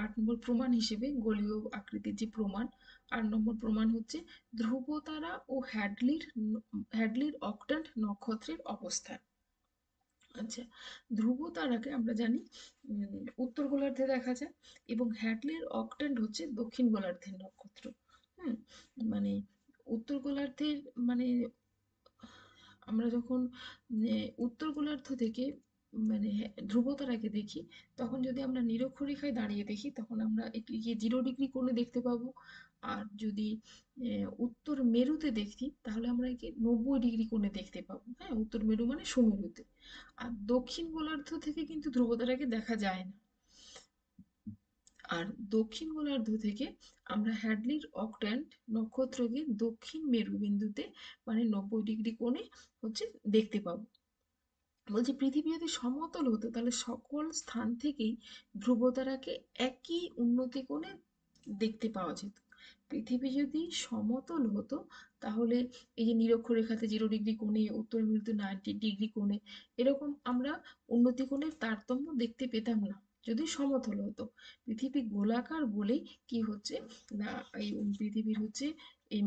8 নম্বর প্রমাণ হিসেবে গোলীয় আকৃতির যে প্রমাণ, 8 নম্বর প্রমাণ হচ্ছে ধ্রুবতারা ও হ্যাডলির অক্ট্যান্ট নক্ষত্রের অবস্থান। আচ্ছা, ধ্রুবতারাকে আমরা জানি উত্তর গোলার্ধে দেখা যায়, এবং হ্যাডলির অক্ট্যান্ট হচ্ছে দক্ষিণ গোলার্ধের নক্ষত্র। হুম, মানে উত্তর গোলার্ধের মানে আমরা যখন উত্তর গোলার্ধ থেকে ধ্রুবতারাকে দেখি, তখন যদি আমরা নিরক্ষরেখায় দাঁড়িয়ে দেখি তখন আমরা এটিকে 0 ডিগ্রি কোণে দেখতে পাবো। আর যদি উত্তর মেরুতে দেখি তাহলে আমরা একে 90 ডিগ্রি কোণে দেখতে পাবো। হ্যাঁ, উত্তর মেরু মানে সুমেরুতে। আর দক্ষিণ গোলার্ধ থেকে কিন্তু ধ্রুবতারাকে দেখা যায় না। আর দক্ষিণ গোলার্ধ থেকে আমরা হ্যাডলির অক্ট্যান্ট নক্ষত্রকে দক্ষিণ মেরু বিন্দুতে 90 ডিগ্রি কোণে দেখতে পাবো। বলছি পৃথিবী যদি সমতল হতো তাহলে সকল স্থান থেকেই ধ্রুবতারাকে একই উন্নতি কোণে দেখতে পাওয়া যেত। পৃথিবী যদি সমতল হতো তাহলে এই যে নিরক্ষরেখাতে 0 ডিগ্রি কোণে, উত্তর মেরুতে 90 ডিগ্রি কোণে, এরকম আমরা উন্নতি কোণের তারতম্য দেখতে পেতাম না যদি সমতল হতো। পৃথিবী গোলাকার বলেই কি হচ্ছে না, এই পৃথিবীর এই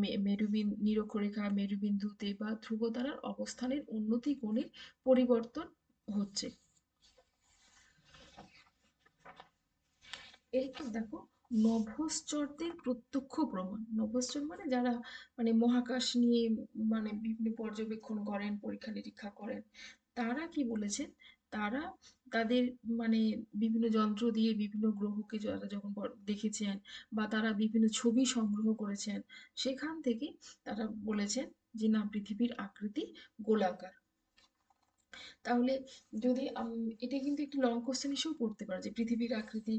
নিরক্ষরেখা মেরুবিন্দুতে বা ধ্রুবতারার অবস্থানের উন্নতি কোণের পরিবর্তন হচ্ছে। এরপর দেখো নভশ্চরদের প্রত্যক্ষ প্রমাণ। নভশ্চর যারা মহাকাশ নিয়ে বিভিন্ন পর্যবেক্ষণ করেন, পরীক্ষা নিরীক্ষা করেন, তারা কি বলেছেন, তারা তাদের বিভিন্ন যন্ত্র দিয়ে বিভিন্ন গ্রহকে যারা যখন দেখেছেন বা তারা বিভিন্ন ছবি সংগ্রহ করেছেন, সেখান থেকে তারা বলেছেন যে না, পৃথিবীর আকৃতি গোলাকার। তাহলে যদি এটা কিন্তু একটি লং কোশ্চেন হিসেবেও পড়তে পারে যে পৃথিবীর আকৃতি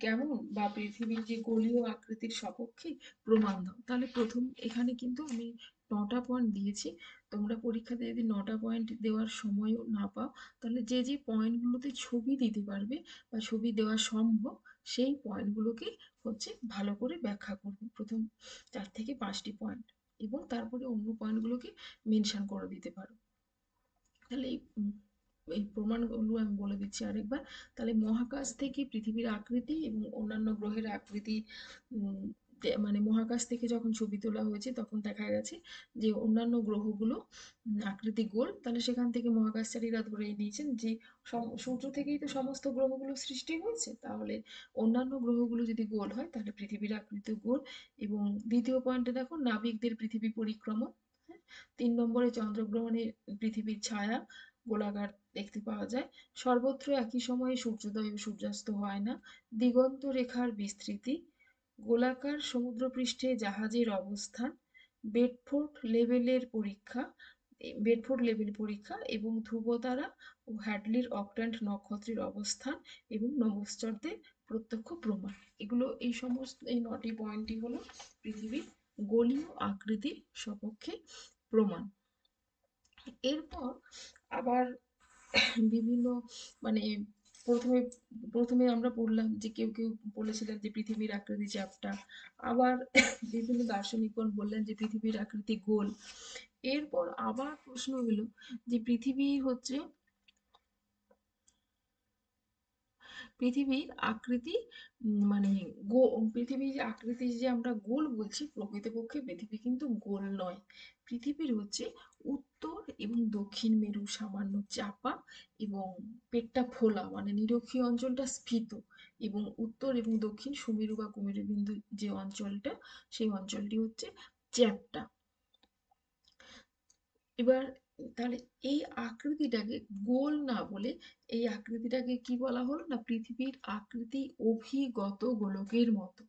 কেমন, বা পৃথিবীর যে গোলীয় আকৃতির সপক্ষে প্রমাণ দাও। তাহলে প্রথম এখানে কিন্তু আমি 9টা পয়েন্ট দিয়েছি। তোমরা পরীক্ষাতে যদি 9টা পয়েন্ট দেওয়ার সময়ও না পাও, তাহলে যে যে পয়েন্টগুলোতে ছবি দিতে পারবে বা ছবি দেওয়া সম্ভব, সেই পয়েন্টগুলোকে ভালো করে ব্যাখ্যা করবে, প্রথম 4 থেকে 5টি পয়েন্ট, এবং তারপরে অন্য পয়েন্টগুলোকে মেনশন করে দিতে পারো। তাহলে এই প্রমাণগুলো আমি বলে দিচ্ছি আরেকবার। তাহলে মহাকাশ থেকে পৃথিবীর আকৃতি এবং অন্যান্য গ্রহের আকৃতি মহাকাশ থেকে যখন ছবি তোলা হয়েছে তখন দেখা গেছে যে অন্যান্য গ্রহগুলো আকৃতি গোল। তাহলে সেখান থেকে মহাকাশচারীরা ধরে নিয়েছেন যে সূর্য থেকেই তো সমস্ত গ্রহগুলো সৃষ্টি হয়েছে, তাহলে অন্যান্য গ্রহগুলো যদি গোল হয় তাহলে পৃথিবীর আকৃতি গোল। এবং দ্বিতীয় পয়েন্টে দেখো নাবিকদের পৃথিবী পরিক্রমা। 3 নম্বরে চন্দ্রগ্রহণে পৃথিবীর ছায়া গোলাকার দেখতে পাওয়া যায়। সর্বত্র একই সময়ে সূর্যোদয় ও সূর্যাস্ত হয় না। দিগন্ত রেখার বিস্তৃতি, গোলাকার সমুদ্রপৃষ্ঠে জাহাজের অবস্থান, বেডফোর্ড লেভেলের পরীক্ষা, বেডফোর্ড লেভেল পরীক্ষা এবং ধ্রুবতারা ও হ্যাডলির অক্ট্যান্ট নক্ষত্রের অবস্থান এবং নভশ্চরদের প্রত্যক্ষ প্রমাণ। এগুলো এই সমস্ত এই 9টি পয়েন্টই হলো পৃথিবীর গোলীয় আকৃতির সপক্ষে প্রমাণ। এরপর আবার বিভিন্ন মানে প্রথমে প্রথমে আমরা পড়লাম যে কেউ কেউ বলেছিলেন যে পৃথিবীর আকৃতি চ্যাপ্টা, আবার বিভিন্ন দার্শনিকগণ বললেন যে পৃথিবীর আকৃতি গোল। এরপর আবার প্রশ্ন হলো যে পৃথিবীর আকৃতি মানে পৃথিবীর আকৃতি যে আমরা গোল বলছি, প্রকৃতপক্ষে পৃথিবী কিন্তু গোল নয়। পৃথিবীর হচ্ছে উত্তর এবং দক্ষিণ মেরু সামান্য চাপা এবং পেটটা ফোলা, মানে নিরক্ষীয় অঞ্চলটা স্ফীত, এবং উত্তর এবং দক্ষিণ সুমেরু বা কুমেরু বিন্দু যে অঞ্চলটা, সেই অঞ্চলটি হচ্ছে চ্যাপ্টা। এবার তাহলে এই আকৃতিটাকে গোল না বলে এই আকৃতিটাকে কি বলা হলো না, পৃথিবীর আকৃতি অভিগত গোলকের মতো।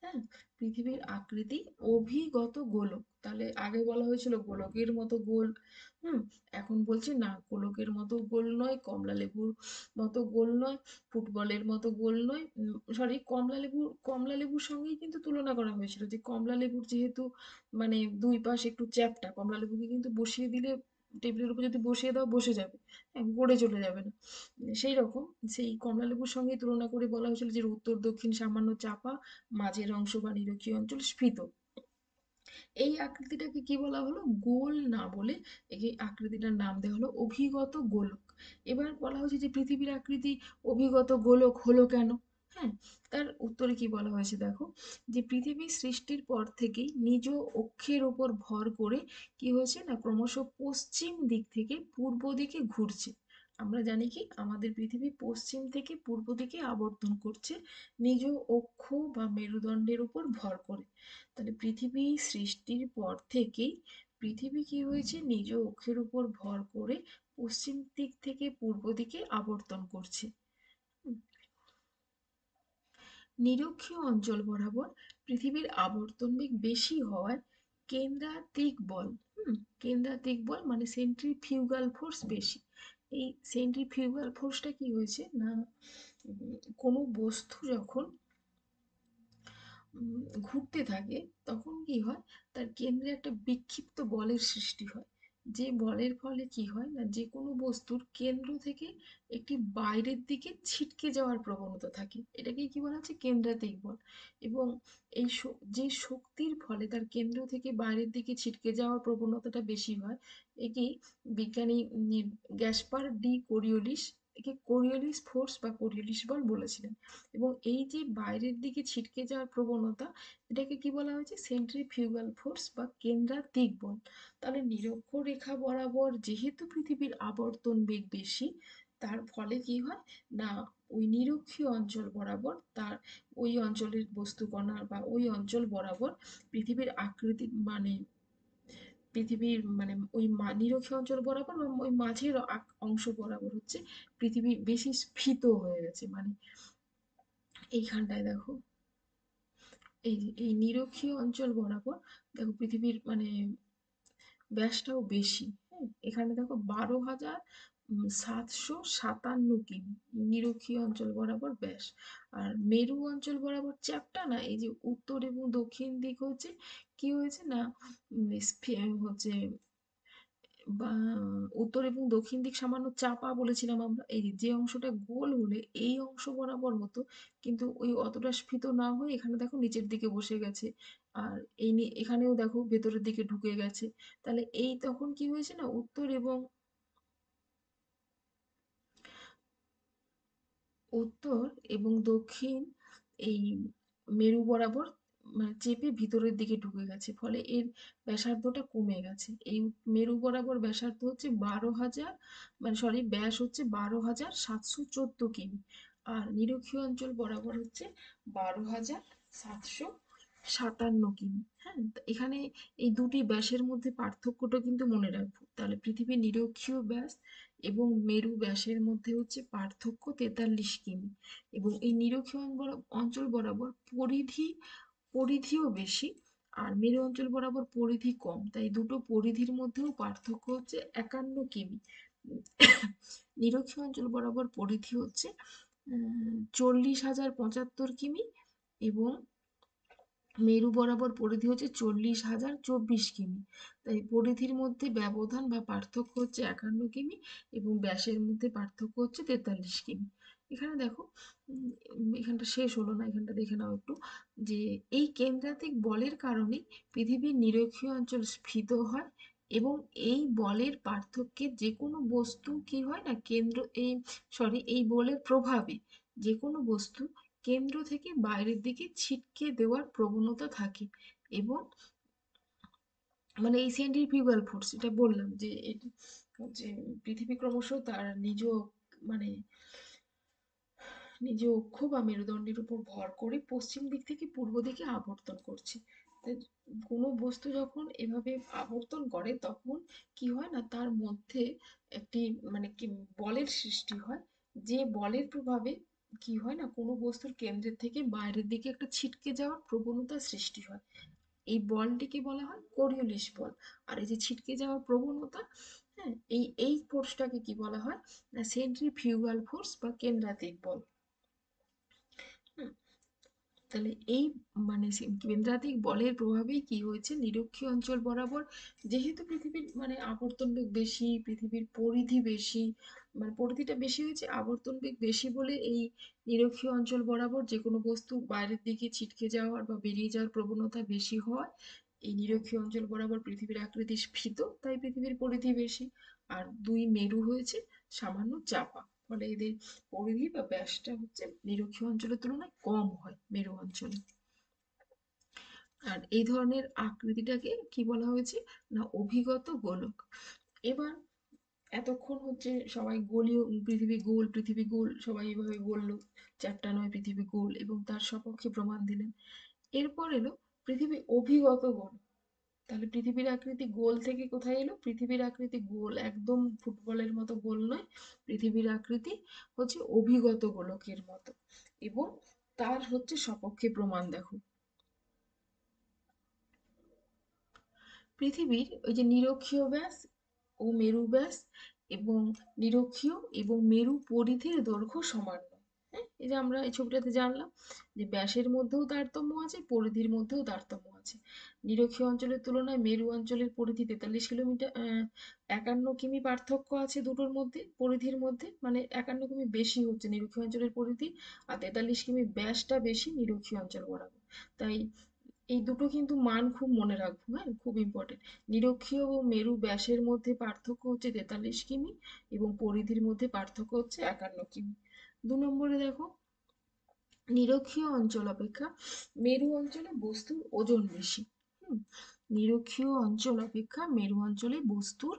হ্যাঁ, পৃথিবীর আকৃতি অভিগত গোলক। তাহলে আগে বলা হয়েছিল গোলকের মতো গোল, হুম, এখন বলছে না গোলকের মতো গোল নয়, কমলা লেবুর মতো গোল নয়, ফুটবলের মতো গোল নয়, সরি কমলা লেবুর সঙ্গেই কিন্তু তুলনা করা হয়েছিল যে কমলা লেবুর যেহেতু মানে দুই পাশ একটু চ্যাপ্টা, কমলা লেবুকে কিন্তু বসিয়ে দিলে, টেবিলের উপর যদি বসিয়ে দাও বসে যাবে, হ্যাঁ, গড়ে চলে যাবে না। সেই রকম সেই কমলা লেবুর সঙ্গে তুলনা করে বলা হয়েছিল যে উত্তর দক্ষিণ সামান্য চাপা, মাঝের অংশ বা নিরক্ষীয় অঞ্চল স্ফীত। এই আকৃতিটাকে কি বলা হলো, গোল না বলে এই আকৃতিটার নাম দেওয়া হলো অভিগত গোলক। এবার বলা হচ্ছে যে পৃথিবীর আকৃতি অভিগত গোলক হলো কেন। হ্যাঁ, তার উত্তরে কি বলা হয়েছে দেখো, যে পৃথিবী সৃষ্টির পর থেকেই নিজ অক্ষের ওপর ভর করে কি হয়েছে না ক্রমশ পশ্চিম দিক থেকে পূর্ব দিকে ঘুরছে। আমরা জানি কি আমাদের পৃথিবী পশ্চিম থেকে পূর্ব দিকে আবর্তন করছে নিজ অক্ষ বা মেরুদণ্ডের উপর ভর করে। তাহলে পৃথিবী সৃষ্টির পর থেকেই পৃথিবী কি হয়েছে, নিজ অক্ষের উপর ভর করে পশ্চিম দিক থেকে পূর্ব দিকে আবর্তন করছে। নিরক্ষীয় অঞ্চল বরাবর পৃথিবীর আবর্তন বেগ বেশি হওয়ায় কেন্দ্রাতিক বল, কেন্দ্রাতিক বল মানে সেন্ট্রিফিউগাল ফোর্স বেশি। এই সেন্ট্রিফিউগাল ফোর্সটা কি হয়েছে না, কোনো বস্তু যখন ঘুরতে থাকে তখন কি হয়, তার কেন্দ্রে একটা বিক্ষিপ্ত বলের সৃষ্টি হয়। যে বলের ফলে কি হয় না, যে কোনো বস্তুর কেন্দ্র থেকে একটি বাইরের দিকে ছিটকে যাওয়ার প্রবণতা থাকে, এটাকে কি বলা হচ্ছে কেন্দ্রাতিক বল। এবং এই যে শক্তির ফলে তার কেন্দ্র থেকে বাইরের দিকে ছিটকে যাওয়ার প্রবণতাটা বেশি হয়, একে বিজ্ঞানী গ্যাসপার ডি কোরিওলিস একে কোরিওলিস ফোর্স বা কোরিওলিস বল বলেছিলেন। এবং এই যে বাইরের দিকে ছিটকে যাওয়ার প্রবণতা, এটাকে কি বলা হয়েছে সেন্ট্রিফিউগাল ফোর্স বা কেন্দ্রাতিক বল। তাহলে নিরক্ষরেখা বরাবর যেহেতু পৃথিবীর আবর্তন বেগ বেশি, তার ফলে কি হয় না, ওই নিরক্ষীয় অঞ্চল বরাবর তার ওই অঞ্চলের বস্তুকণা বা ওই অঞ্চল বরাবর পৃথিবীর আকৃতি মানে পৃথিবীর মানে ওই নিরক্ষীয় অঞ্চল বরাবর বা ওই মাঝের অংশ বরাবর হচ্ছে পৃথিবী বেশি স্ফীত হয়ে গেছে। মানে এইখানটায় দেখো, এই নিরক্ষীয় অঞ্চল বরাবর দেখো পৃথিবীর মানে ব্যাসটাও বেশি। হ্যাঁ, এখানে দেখো 12,757 কিমি নিরক্ষীয় অঞ্চল বরাবর ব্যাস। আর মেরু অঞ্চল বরাবর চ্যাপ্টা না, এই যে উত্তর এবং দক্ষিণ দিক হচ্ছে কি হয়েছে না, হচ্ছে বা উত্তর এবং দক্ষিণ দিক সামান্য চাপা বলেছিলাম আমরা, এই যে অংশটা গোল হলে এই অংশ বরাবর হতো, কিন্তু ওই অতটা স্ফীত না হয়ে এখানে দেখো নিচের দিকে বসে গেছে। আর এখানেও দেখো ভেতরের দিকে ঢুকে গেছে। তাহলে এই তখন কি হয়েছে না, উত্তর এবং দক্ষিণ এই মেরু বরাবর মানে চেপে ভিতরের দিকে ঢুকে গেছে, ফলে এর ব্যাসার্ধটা কমে গেছে। এই মেরু বরাবর ব্যাসার্ধ হচ্ছে 12,000 মানে সরি ব্যাস হচ্ছে 12,714 কিমি। আর নিরক্ষীয় অঞ্চল বরাবর হচ্ছে 12,757 কিমি। হ্যাঁ, এখানে এই দুটি ব্যাসের মধ্যে পার্থক্যটা কিন্তু মনে রাখবো। তাহলে পৃথিবীর নিরক্ষীয় ব্যাস এবং মেরু ব্যাসের মধ্যে হচ্ছে পার্থক্য 43 কিমি। এবং এই নিরক্ষীয় অঞ্চল বরাবর পরিধিও বেশি। আর মেরু অঞ্চল বরাবর পরিধি কম, তাই দুটো পরিধির মধ্যেও পার্থক্য হচ্ছে 51 কিমি। নিরক্ষীয় অঞ্চল বরাবর পরিধি হচ্ছে 40,075 কিমি, এবং মেরু বরাবর পরিধি হচ্ছে 40,024 কিমি। তাই পরিধির মধ্যে ব্যবধান বা পার্থক্য হচ্ছে 51 কিমি, এবং ব্যাসের মধ্যে পার্থক্য হচ্ছে 43 কিমি। এখানে দেখো, এখানটা শেষ হলো না, এখানটা দেখে নাও একটু, যে এই কেন্দ্রাতিক বলের কারণে পৃথিবীর নিরক্ষীয় অঞ্চল স্ফীত হয়, এবং এই বলের পার্থক্যে যে কোনো বস্তু কি হয় না, এই বলের প্রভাবে যে কোনো বস্তু কেন্দ্র থেকে বাইরের দিকে ছিটকে দেওয়ার প্রবণতা থাকে। এবং মানে এই সেন্ট্রিফিউগাল ফোর্স, এটা বললাম যে যে পৃথিবী ক্রমশ তার মানে নিজ অক্ষ বা মেরুদণ্ডের উপর ভর করে পশ্চিম দিক থেকে পূর্ব দিকে আবর্তন করছে। তাই কোনো বস্তু যখন এভাবে আবর্তন করে তখন কি হয় না, তার মধ্যে একটি মানে কি বলের সৃষ্টি হয়, যে বলের প্রভাবে কি হয় না, কোনো বস্তুর কেন্দ্রের থেকে বাইরের দিকে একটা ছিটকে যাওয়ার প্রবণতা সৃষ্টি হয়। এই বলটিকে বলা হয় কোরিওলিস বল। আর এই যে ছিটকে যাওয়ার প্রবণতা, হ্যাঁ, এই ফোর্সটাকে কি বলা হয় না, সেন্ট্রিফিউগাল ফোর্স বা কেন্দ্রাতিক বল। হুম, তাহলে এই মানে কেন্দ্রাতিক বলের প্রভাবেই কি হয়েছে, নিরক্ষীয় অঞ্চল বরাবর, যেহেতু পৃথিবীর মানে আবর্তন বেগ বেশি, পৃথিবীর পরিধি বেশি, মানে পরিধিটা বেশি হয়েছে, আবর্তন বেগ বেশি বলে এই নিরক্ষীয় অঞ্চল বরাবর যে কোনো বস্তু বাইরের দিকে ছিটকে যাওয়ার বা বেরিয়ে যাওয়ার প্রবণতা বেশি হয়। এই নিরক্ষীয় অঞ্চল বরাবর পৃথিবীর আকৃতি স্ফীত, তাই পৃথিবীর পরিধি বেশি। আর দুই মেরু হয়েছে সামান্য চাপা, ফলে এদের পরিধি বা ব্যাসটা হচ্ছে নিরক্ষীয় অঞ্চলের তুলনায় কম হয় মেরু অঞ্চলে। আর এই ধরনের আকৃতিটাকে কি বলা হয়েছে না, অভিগত গোলক। এবার এতক্ষণ হচ্ছে সবাই গোলীয়, পৃথিবী গোল, পৃথিবী গোল, সবাই এভাবে বললো, চ্যাপ্টার নয় পৃথিবী গোল, এবং তার সপক্ষে প্রমাণ দিলেন। এরপর এলো পৃথিবী অভিগত গোল। তাহলে পৃথিবীর আকৃতি গোল থেকে কোথায় এলো, পৃথিবীর আকৃতি গোল, একদম ফুটবলের মতো গোল নয়, পৃথিবীর আকৃতি হচ্ছে অভিগত গোলকের মতো। এবং তার হচ্ছে সপক্ষে প্রমাণ দেখো, পৃথিবীর ওই যে নিরক্ষীয় ব্যাস ও মেরু ব্যাস এবং নিরক্ষীয় এবং মেরু পরিধির দৈর্ঘ্য সমান নয়। হ্যাঁ, এই যে আমরা এই ছবিটাতে জানলাম যে ব্যাসের মধ্যেও তারতম্য আছে, পরিধির মধ্যেও তারতম্য আছে। নিরক্ষীয় অঞ্চলের তুলনায় মেরু অঞ্চলের পরিধি 43 কিলোমিটার, 51 কিমি পার্থক্য আছে দুটোর মধ্যে, পরিধির মধ্যে, মানে 51 কিমি বেশি হচ্ছে নিরক্ষীয় অঞ্চলের পরিধি, আর 43 কিমি ব্যাসটা বেশি নিরক্ষীয় অঞ্চল বরাবর। তাই এই দুটো কিন্তু মান খুব মনে রাখবো, হ্যাঁ, খুব ইম্পর্টেন্ট। নিরক্ষীয় ও মেরু ব্যাসের মধ্যে পার্থক্য হচ্ছে 43 কিমি, এবং পরিধির মধ্যে পার্থক্য হচ্ছে 51 কিমি। 2 নম্বরে দেখো, নিরক্ষীয় অঞ্চল অপেক্ষা মেরু অঞ্চলে বস্তুর ওজন বেশি। হুম, নিরক্ষীয় অঞ্চল অপেক্ষা মেরু অঞ্চলে বস্তুর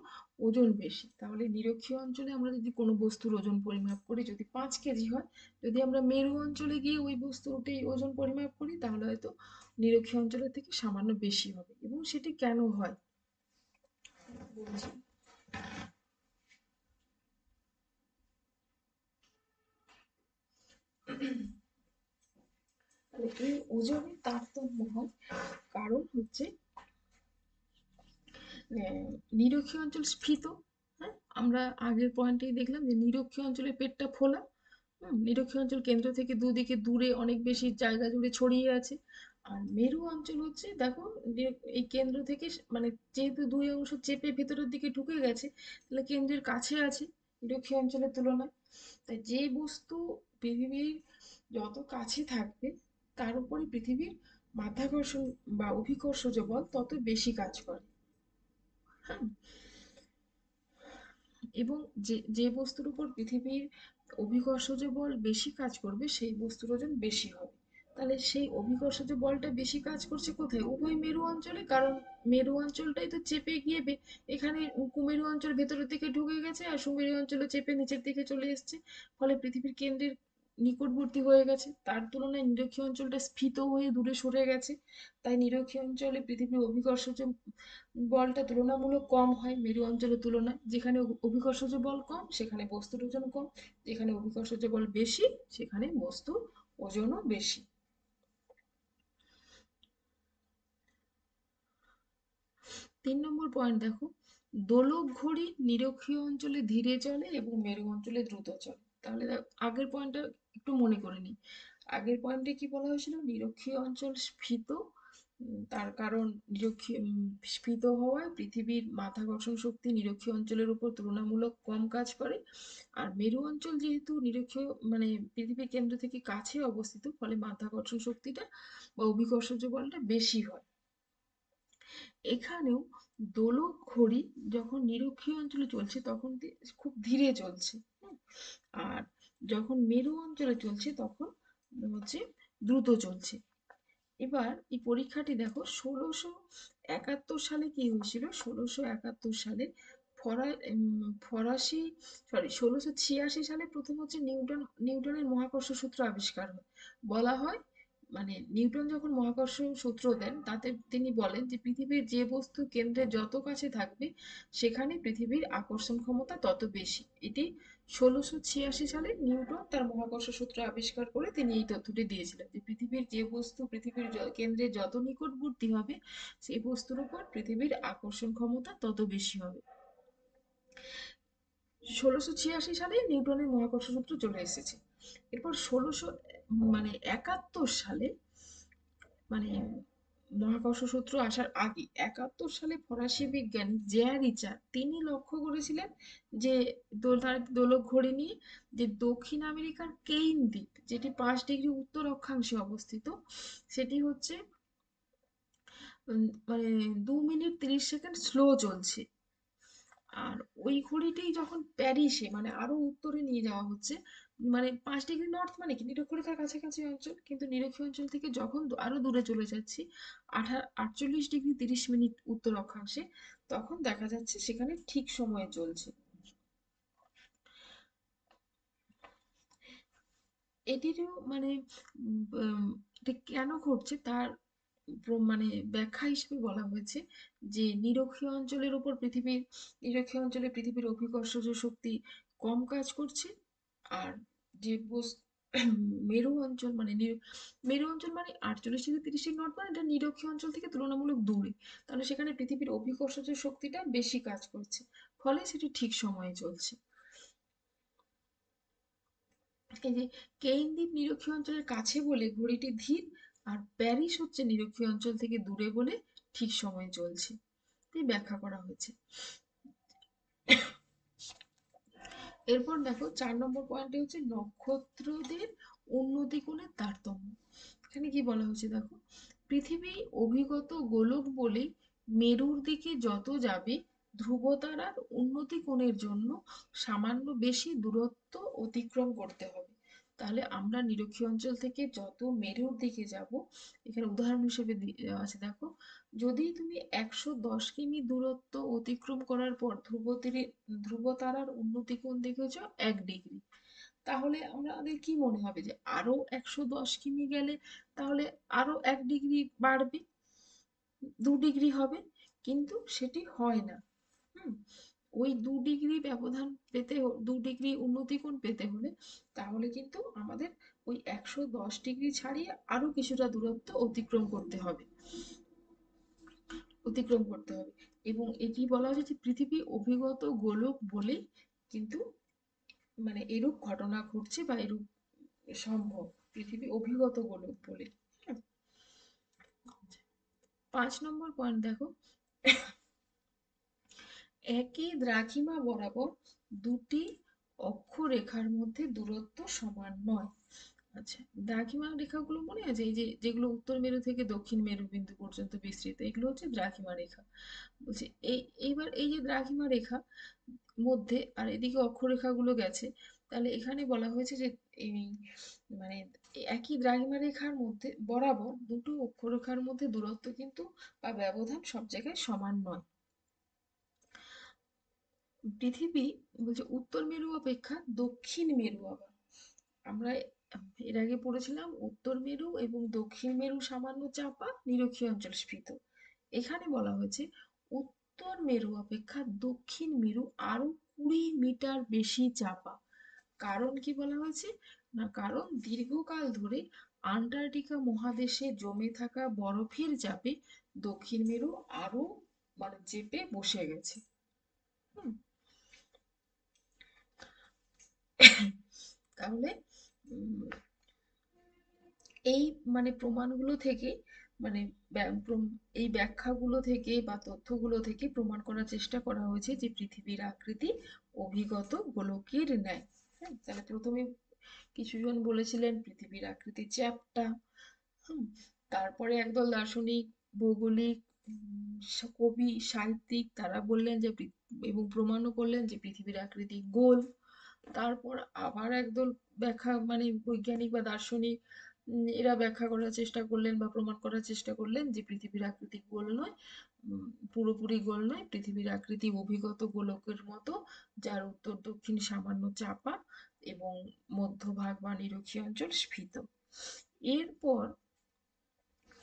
ওজন বেশি। তাহলে নিরক্ষীয় অঞ্চলে আমরা যদি কোনো বস্তুর ওজন পরিমাপ করি, যদি 5 কেজি হয়, যদি আমরা মেরু অঞ্চলে গিয়ে ওই বস্তুটির ওজন পরিমাপ করি, তাহলে হয়তো নিরক্ষীয় অঞ্চলের থেকে সামান্য বেশি হবে। এবং সেটি কেন হয় বলছি, তাহলে এই ওজনের তারতম্য হয় কারণ হচ্ছে নিরক্ষীয় অঞ্চল স্ফীত। হ্যাঁ, আমরা আগের পয়েন্টেই দেখলাম যে নিরক্ষীয় অঞ্চলের পেটটা ফোলা। নিরক্ষীয় অঞ্চল কেন্দ্র থেকে দুদিকে দূরে অনেক বেশি জায়গা জুড়ে ছড়িয়ে আছে। আর মেরু অঞ্চল হচ্ছে দেখো, এই কেন্দ্র থেকে মানে যেহেতু দুই অংশ চেপে ভেতরের দিকে ঢুকে গেছে, তাহলে কেন্দ্রের কাছে আছে নিরক্ষীয় অঞ্চলের তুলনায়। তাই যে বস্তু পৃথিবীর যত কাছে থাকবে, তার উপরে পৃথিবীর মাধ্যাকর্ষণ বা অভিকর্ষজ বল তত বেশি কাজ করে। হ্যাঁ, এবং যে যে বস্তুর উপর পৃথিবীর অভিকর্ষজ বল বেশি কাজ করবে, সেই বস্তুর ওজন বেশি হবে। তাহলে সেই অভিকর্ষজ বলটা বেশি কাজ করছে কোথায়, উভয় মেরু অঞ্চলে, কারণ মেরু অঞ্চলটাই তো চেপে গিয়ে এখানে কুমেরু অঞ্চল ভেতরের দিকে ঢুকে গেছে, আর সুমেরু অঞ্চলে চেপে নিচের দিকে চলে এসছে, ফলে পৃথিবীর কেন্দ্রের নিকটবর্তী হয়ে গেছে। তার তুলনায় নিরক্ষীয় অঞ্চলটা স্ফীত হয়ে দূরে সরে গেছে। তাই নিরক্ষীয় অঞ্চলে পৃথিবীর অভিকর্ষজ বলটা তুলনামূলক কম হয় মেরু অঞ্চলের তুলনায়। যেখানে অভিকর্ষজ বল কম, সেখানে বস্তুর ওজন কম। যেখানে অভিকর্ষজ বল বেশি, সেখানে বস্তুর ওজনও বেশি। 3 নম্বর পয়েন্ট দেখো, দোলক ঘড়ি নিরক্ষীয় অঞ্চলে ধীরে চলে এবং মেরু অঞ্চলে দ্রুত চলে। তাহলে আগের পয়েন্টটা একটু মনে করে নিই। আগের পয়েন্টে কি বলা হয়েছিল? নিরক্ষীয় অঞ্চল স্ফীত, তার কারণ নিরক্ষীয় স্ফীত হওয়ায় পৃথিবীর মাধ্যাকর্ষণ শক্তি নিরক্ষীয় অঞ্চলের উপর তুলনামূলক কম কাজ করে। আর মেরু অঞ্চল যেহেতু নিরক্ষীয় মানে পৃথিবীর কেন্দ্র থেকে কাছে অবস্থিত, ফলে মাধ্যাকর্ষণ শক্তিটা বা অভিকর্ষজ বলটা বেশি হয়। এখানেও দোলক ঘড়ি যখন নিরক্ষীয় অঞ্চলে চলছে তখন খুব ধীরে চলছে, আর যখন মেরু অঞ্চলে চলছে তখন হচ্ছে দ্রুত চলছে। এবার এই পরীক্ষাটি দেখো, 1671 সালে কি হয়েছিল? 1671 সালে ফরাসি, 1686 সালে প্রথম হচ্ছে নিউটনের মহাকর্ষ সূত্র আবিষ্কার হয়। বলা হয়, মানে নিউটন যখন মহাকর্ষ সূত্র দেন তাতে তিনি বলেন যে পৃথিবীর যে বস্তু কেন্দ্রের যত কাছে থাকবে সেখানে পৃথিবীর আকর্ষণ ক্ষমতা তত বেশি। এটি 1686 সালে নিউটন তার মহাকর্ষ সূত্র আবিষ্কার করে তিনি এই তথ্যটি দিয়েছিলেন যে পৃথিবীর যে বস্তু পৃথিবীর কেন্দ্রের যত নিকটবর্তী হবে সেই বস্তুর উপর পৃথিবীর আকর্ষণ ক্ষমতা তত বেশি হবে। 1686 সালে নিউটনের মহাকর্ষ সূত্র চলে এসেছে। এরপর 1671 সালে, মানে মহাকর্ষ সূত্র আসার আগে 71 সালে ফরাসি বিজ্ঞানী জ্যা রিচার তিনি লক্ষ্য করেছিলেন যে তার দোলক ঘড়ি নিয়ে যে দক্ষিণ আমেরিকার কেইন দ্বীপ, যেটি 5 ডিগ্রি উত্তর অক্ষাংশে অবস্থিত, সেটি হচ্ছে মানে 2 মিনিট 30 সেকেন্ড স্লো চলছে। আর ওই ঘড়িটি যখন প্যারিসে মানে আরো উত্তরে নিয়ে যাওয়া হচ্ছে, মানে 5 ডিগ্রি নর্থ মানে কি নিরক্ষরেখার কাছাকাছি অঞ্চল, কিন্তু নিরক্ষীয় অঞ্চল থেকে যখন আরো দূরে চলে যাচ্ছি 48 ডিগ্রি 30 মিনিট উত্তর অক্ষাংশে, তখন দেখা যাচ্ছে সেখানে ঠিক সময়ে চলছে। এটিরও মানে এটা কেন ঘটছে তার মানে ব্যাখ্যা হিসেবে বলা হয়েছে যে নিরক্ষীয় অঞ্চলে পৃথিবীর অভিকর্ষজ শক্তি কম কাজ করছে। আর যে মেরু অঞ্চল মানে মেরু অঞ্চল মানে 48 ডিগ্রি 30 মিনিট মানে এটা নিরক্ষীয় অঞ্চল থেকে তুলনামূলক দূরে, তাহলে সেখানে পৃথিবীর অভিকর্ষজ শক্তিটা বেশি কাজ করছে, ফলে সেটি ঠিক সময়ে চলছে। এই যে কেইন দ্বীপ নিরক্ষীয় অঞ্চলের কাছে বলে ঘড়িটি ধীর, আর প্যারিস হচ্ছে নিরক্ষীয় অঞ্চল থেকে দূরে বলে ঠিক সময়ে চলছে। এই ব্যাখ্যা করা হয়েছে। এরপর দেখো 4 নম্বর পয়েন্টে হচ্ছে নক্ষত্রদের উন্নতি কোণের তারতম্য। এখানে কি বলা হয়েছে দেখো, পৃথিবী অভিগত গোলক বলে মেরুর দিকে যত যাবে ধ্রুবতারার উন্নতি কোণের জন্য সামান্য বেশি দূরত্ব অতিক্রম করতে হবে। তাহলে আমরা নিরক্ষীয় অঞ্চল থেকে যত মেরুর দিকে যাব, এখানে উদাহরণ হিসেবে আছে দেখো, যদি তুমি 110 কিমি দূরত্ব অতিক্রম করার পর ধ্রুবতারার উন্নতি কোণ দেখেছো 1 ডিগ্রি, তাহলে আমাদের কি মনে হবে যে আরো 110 কিমি গেলে তাহলে আরো 1 ডিগ্রি বাড়বে, 2 ডিগ্রি হবে, কিন্তু সেটি হয় না। হুম, ওই 2 ডিগ্রি ব্যবধান পেতে 2 ডিগ্রি উন্নতি কোণ পেতে হলে তাহলে কিন্তু আমাদের ওই 110 ডিগ্রি ছাড়িয়ে আরো কিছুটা দূরত্ব অতিক্রম করতে হবে। এবং এটি বলা হয়েছে যে পৃথিবী অভিগত গোলক বলে কিন্তু মানে এরূপ ঘটনা ঘটছে বা এরূপ সম্ভব, পৃথিবী অভিগত গোলক বলে। হ্যাঁ। 5 নম্বর পয়েন্ট দেখো, একই দ্রাঘিমা বরাবর দুটি অক্ষরেখার মধ্যে দূরত্ব সমান নয়। আচ্ছা, দ্রাঘিমা রেখাগুলো মনে আছে? এই যে যেগুলো উত্তর মেরু থেকে দক্ষিণ মেরু বিন্দু পর্যন্ত বিস্তৃত, এগুলো হচ্ছে দ্রাঘিমা রেখা। বলছি এইবার এই যে দ্রাঘিমা রেখা মধ্যে আর এদিকে অক্ষরেখাগুলো গেছে, তাহলে এখানে বলা হয়েছে যে এই মানে একই দ্রাঘিমা রেখার মধ্যে বরাবর দুটো অক্ষরেখার মধ্যে দূরত্ব কিন্তু বা ব্যবধান সব জায়গায় সমান নয়। পৃথিবী বলছে উত্তর মেরু অপেক্ষা দক্ষিণ মেরু আবার, আমরা এর আগে পড়েছিলাম উত্তর মেরু এবং দক্ষিণ মেরু সামান্য চাপা নিরক্ষীয় অঞ্চল স্ফীত। এখানে বলা হয়েছে উত্তর মেরু অপেক্ষা দক্ষিণ মেরু আরো 20 মিটার বেশি চাপা। কারণ কি বলা হয়েছে? না, কারণ দীর্ঘকাল ধরে আন্টার্কটিকা মহাদেশে জমে থাকা বরফের চাপে দক্ষিণ মেরু আরো মানে চেপে বসে গেছে। হুম, তাহলে উম, এই মানে প্রমাণগুলো থেকে মানে এই ব্যাখ্যাগুলো থেকে বা তথ্যগুলো থেকে প্রমাণ করার চেষ্টা করা হয়েছে যে পৃথিবীর আকৃতি অভিগত গোলকের ন্যায়। হ্যাঁ, তাহলে প্রথমে কিছুজন বলেছিলেন পৃথিবীর আকৃতি চ্যাপ্টা। হুম, তারপরে একদল দার্শনিক, ভৌগোলিক, কবি, সাহিত্যিক তারা বললেন যে এবং প্রমাণও করলেন যে পৃথিবীর আকৃতি গোল। তারপর আবার একদল ব্যাখ্যা মানে বৈজ্ঞানিক বা দার্শনিক, এরা ব্যাখ্যা করার চেষ্টা করলেন বা প্রমাণ করার চেষ্টা করলেন যে পৃথিবীর আকৃতি গোল নয়, পুরোপুরি গোল নয়, পৃথিবীর আকৃতি অভিগত গোলকের মতো, যার উত্তর দক্ষিণ সামান্য চাপা এবং মধ্যভাগ বা নিরক্ষীয় অঞ্চল স্ফীত। এরপর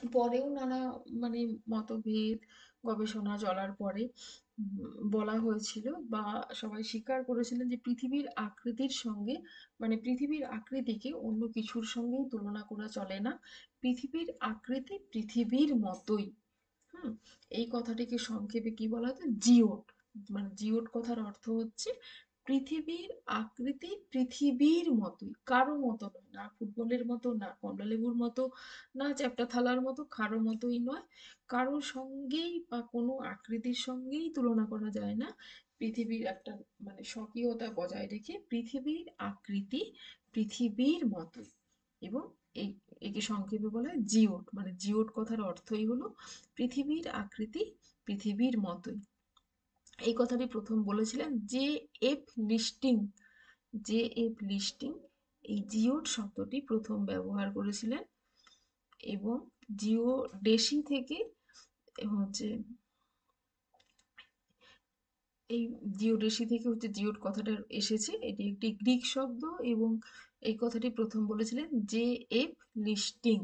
পরেও নানা মানে মতভেদ, গবেষণা চলার পরে বলা হয়েছিল বা সবাই স্বীকার করেছিলেন যে পৃথিবীর আকৃতির সঙ্গে মানে পৃথিবীর আকৃতিকে অন্য কিছুর সঙ্গেই তুলনা করা চলে না। পৃথিবীর আকৃতি পৃথিবীর মতোই। হুম, এই কথাটিকে সংক্ষেপে কি বলা হতো? জিওট। মানে জিওট কথার অর্থ হচ্ছে পৃথিবীর আকৃতি পৃথিবীর মতোই, কারো মতো নয়, না ফুটবলের মতো, না কমলালেবুর মতো, না চ্যাপ্টা থালার মতো, কারো মতোই নয়। কারোর সঙ্গেই বা কোনো আকৃতির সঙ্গেই তুলনা করা যায় না। পৃথিবীর একটা মানে স্বকীয়তা বজায় রেখে পৃথিবীর আকৃতি পৃথিবীর মতোই। এবং এই একে সংক্ষেপে বলা হয় জিওট। মানে জিওট কথার অর্থই হলো পৃথিবীর আকৃতি পৃথিবীর মতোই। এই কথাটি প্রথম বলেছিলেন জে.এফ লিস্টিং। জে.এফ লিস্টিং এই জিওট শব্দটি প্রথম ব্যবহার করেছিলেন। এবং জিওডেসি থেকে হচ্ছে এই জিওডেসি থেকে হচ্ছে জিওট কথাটা এসেছে। এটি একটি গ্রিক শব্দ এবং এই কথাটি প্রথম বলেছিলেন জে.এফ লিস্টিং।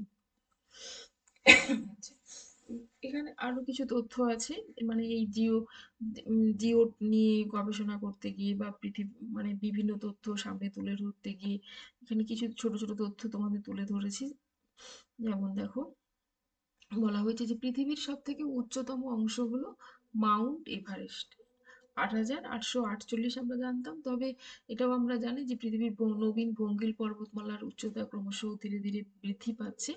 আচ্ছা, এখানে আরো কিছু তথ্য আছে। মানে এই জিও নিয়ে গবেষণা করতে গিয়ে বা পৃথিবী মানে বিভিন্ন তথ্য সামনে তুলে ধরতে গিয়ে এখানে কিছু ছোট ছোট তথ্য তোমাদের তুলে ধরেছি। যেমন দেখো, বলা হয়েছে যে পৃথিবীর সব থেকে উচ্চতম অংশ হলো মাউন্ট এভারেস্ট। 8,848 আমরা জানতাম, তবে এটাও আমরা জানি যে পৃথিবীর নবীন ভঙ্গিল পর্বতমালার উচ্চতা ক্রমশ ধীরে ধীরে বৃদ্ধি পাচ্ছে।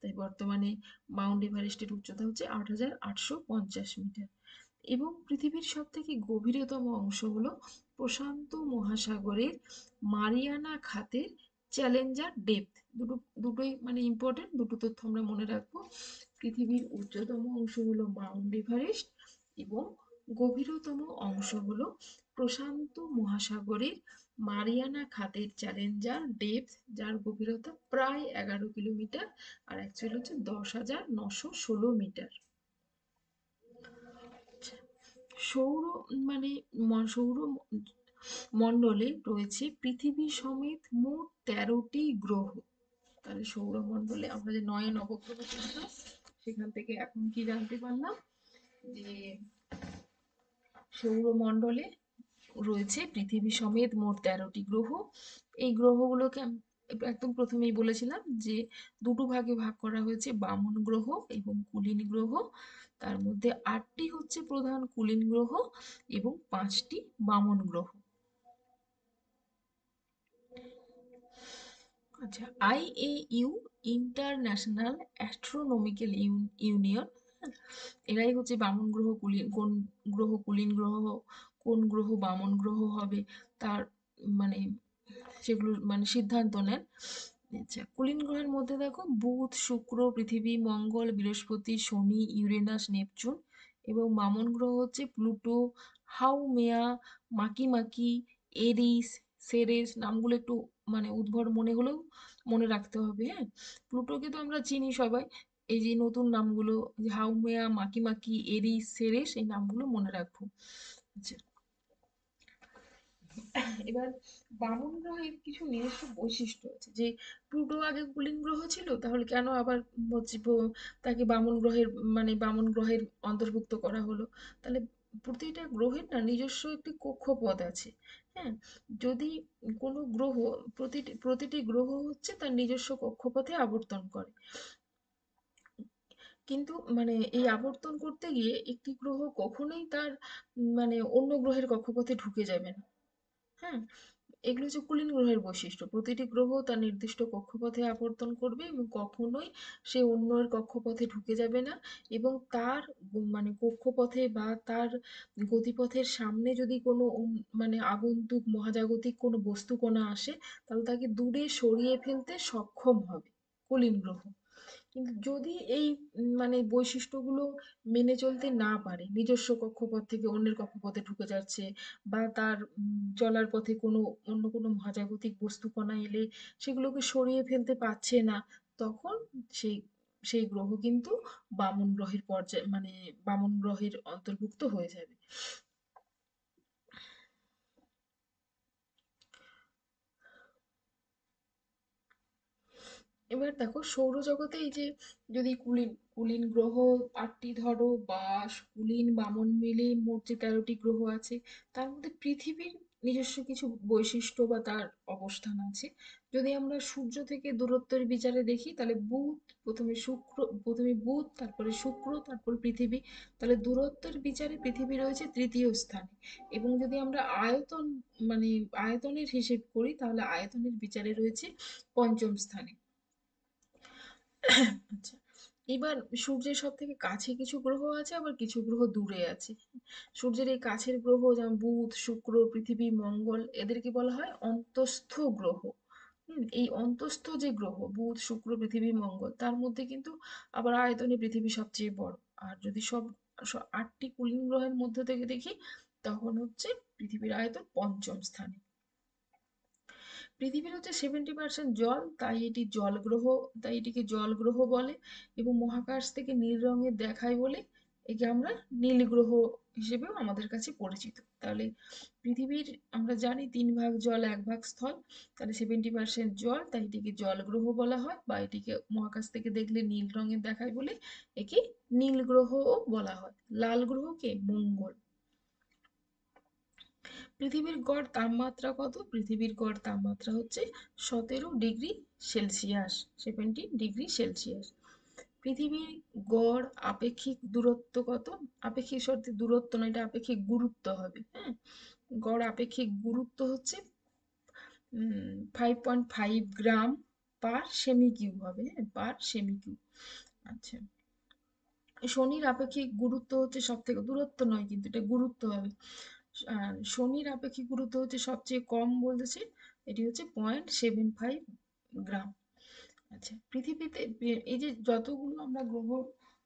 তাই বর্তমানে মাউন্ট এভারেস্টের উচ্চতা হচ্ছে 8,850 মিটার। এবং পৃথিবীর সব থেকে গভীরতম অংশ হলো প্রশান্ত মহাসাগরের মারিয়ানা খাতের চ্যালেঞ্জার ডেপথ। দুটোই মানে ইম্পর্টেন্ট, দুটো তথ্য আমরা মনে রাখবো। পৃথিবীর উচ্চতম অংশ হলো মাউন্ট এভারেস্ট এবং গভীরতম অংশ হলো প্রশান্ত মহাসাগরের মারিয়ানা খাতের চ্যালেঞ্জার ডেপথ, যার গভীরতা প্রায় 11 কিলোমিটার আর অ্যাকচুয়ালি হচ্ছে 10,916 মিটার। সৌর মানে সৌর মণ্ডলে রয়েছে পৃথিবী সমেত মোট 13টি গ্রহ। তাহলে সৌরমণ্ডলে আমরা যে নয় নবগ্রহ পড়তাম, সেখান থেকে এখন কি জানতে পারলাম যে সৌরমণ্ডলে রয়েছে পৃথিবী সমেত মোট 13টি গ্রহ। এই গ্রহগুলোকে একদম প্রথমেই বলেছিলাম যে দুটো ভাগে ভাগ করা হয়েছে, বামন গ্রহ এবং কুলিন গ্রহ। তার মধ্যে 8টি হচ্ছে প্রধান কুলিন গ্রহ এবং 5টি বামন গ্রহ। আচ্ছা, আইএইউ ইন্টারন্যাশনাল অ্যাস্ট্রোনমিক্যাল ইউনিয়ন, এরাই হচ্ছে বামন গ্রহ কুলিন কোন গ্রহ কুলিন গ্রহ, কোন গ্রহ বামন গ্রহ হবে তার মানে সেগুলো মানে সিদ্ধান্ত নেন। আচ্ছা, কুলিন গ্রহের মধ্যে দেখো বুধ, শুক্র, পৃথিবী, মঙ্গল, বৃহস্পতি, শনি, ইউরেনাস, নেপচুন। এবং বামন গ্রহ হচ্ছে প্লুটো, হাউমেয়া, মাকিমাকি, এরিস, সেরেস। নামগুলো একটু মানে উদ্ভট মনে হলেও মনে রাখতে হবে। হ্যাঁ, প্লুটোকে তো আমরা চিনি সবাই। এই যে নতুন নামগুলো, যে হাউমেয়া, মাকিমাকি, এরিস, সেরেস, এই নামগুলো মনে রাখবো। আচ্ছা, এবার বামন গ্রহের কিছু নিজস্ব বৈশিষ্ট্য আছে। যে প্লুটো আগে কুলিন গ্রহ ছিল, তাহলে কেন আবার হচ্ছে তাকে বামন গ্রহের মানে বামন গ্রহের অন্তর্ভুক্ত করা হলো? তাহলে প্রতিটা গ্রহের না নিজস্ব একটি কক্ষপথ আছে। হ্যাঁ, যদি কোনো গ্রহ প্রতিটি প্রতিটি গ্রহ হচ্ছে তার নিজস্ব কক্ষপথে আবর্তন করে। কিন্তু মানে এই আবর্তন করতে গিয়ে একটি গ্রহ কখনোই তার মানে অন্য গ্রহের কক্ষপথে ঢুকে যাবে না। হ্যাঁ, এগুলো হচ্ছে কুলীন গ্রহের বৈশিষ্ট্য। প্রতিটি গ্রহ তার নির্দিষ্ট কক্ষপথে আবর্তন করবে এবং কখনোই সে অন্যের কক্ষপথে ঢুকে যাবে না। এবং তার মানে কক্ষপথে বা তার গতিপথের সামনে যদি কোনো মানে আগন্তুক মহাজাগতিক কোনো বস্তুকণা আসে, তাহলে তাকে দূরে সরিয়ে ফেলতে সক্ষম হবে কুলীন গ্রহ। কিন্তু যদি এই মানে বৈশিষ্ট্যগুলো মেনে চলতে না পারে, নিজস্ব কক্ষপথ থেকে অন্যের কক্ষপথে ঢুকে যাচ্ছে, বা তার চলার পথে কোনো অন্য কোনো মহাজাগতিক বস্তুকণা এলে সেগুলোকে সরিয়ে ফেলতে পারছে না, তখন সেই সেই গ্রহ কিন্তু বামন গ্রহের পর্যায়ে মানে বামন গ্রহের অন্তর্ভুক্ত হয়ে যাবে। এবার দেখো সৌরজগতে এই যে যদি কুলীন কুলীন গ্রহ 8টি ধরো, বা কুলীন বামন মিলে মোট যে 13টি গ্রহ আছে, তার মধ্যে পৃথিবীর নিজস্ব কিছু বৈশিষ্ট্য বা তার অবস্থান আছে। যদি আমরা সূর্য থেকে দূরত্বের বিচারে দেখি, তাহলে প্রথমে বুধ, তারপরে শুক্র, তারপর পৃথিবী। তাহলে দূরত্বের বিচারে পৃথিবী রয়েছে তৃতীয় স্থানে। এবং যদি আমরা আয়তন মানে আয়তনের হিসেব করি, তাহলে আয়তনের বিচারে রয়েছে পঞ্চম স্থানে। আচ্ছা, এবার সূর্যের সব থেকে কাছে কিছু গ্রহ আছে, আবার কিছু গ্রহ দূরে আছে। সূর্যের এই কাছের গ্রহ যেমন বুধ, শুক্র, পৃথিবী, মঙ্গল, এদেরকে বলা হয় অন্তস্থ গ্রহ। এই অন্তস্থ যে গ্রহ বুধ, শুক্র, পৃথিবী, মঙ্গল, তার মধ্যে কিন্তু আবার আয়তনে পৃথিবী সবচেয়ে বড়। আর যদি সব 8টি কুলীন গ্রহের মধ্যে থেকে দেখি, তখন হচ্ছে পৃথিবীর আয়তন পঞ্চম স্থানে। পৃথিবীর হচ্ছে 70% জল, তাই এটিকে জল গ্রহ বলে। এবং মহাকাশ থেকে নীল রঙের দেখায় বলে একে আমরা নীল গ্রহ হিসেবেও আমাদের কাছে পরিচিত। তাহলে পৃথিবীর আমরা জানি 3 ভাগ জল 1 ভাগ স্থল। তাহলে 70% জল, তাই এটিকে জল গ্রহ বলা হয়, বা এটিকে মহাকাশ থেকে দেখলে নীল রঙের দেখায় বলে একে নীল গ্রহও বলা হয়। লাল গ্রহকে মঙ্গল। পৃথিবীর গড় তাপমাত্রা কত? পৃথিবীর গড় তাপমাত্রা হচ্ছে 17 ডিগ্রি সেলসিয়াস, 17 ডিগ্রি সেলসিয়াস। পৃথিবীর গড় আপেক্ষিক দূরত্ব কত? আপেক্ষিক শর্তে দূরত্ব না, এটা আপেক্ষিক গুরুত্ব হবে। হ্যাঁ, গড় আপেক্ষিক গুরুত্ব হচ্ছে 5.5 গ্রাম পার সেমি কিউব হবে। হ্যাঁ, পার সেমি কিউব। আচ্ছা, শনির আপেক্ষিক গুরুত্ব হচ্ছে সব থেকে, দূরত্ব নয় কিন্তু এটা গুরুত্ব হবে। শনির আপেক্ষিক গুরুত্ব হচ্ছে সবচেয়ে কম বলতেছে, এটি হচ্ছে 0.75 গ্রাম। আচ্ছা, পৃথিবীতে এই যে যতগুলো আমরা গ্রহ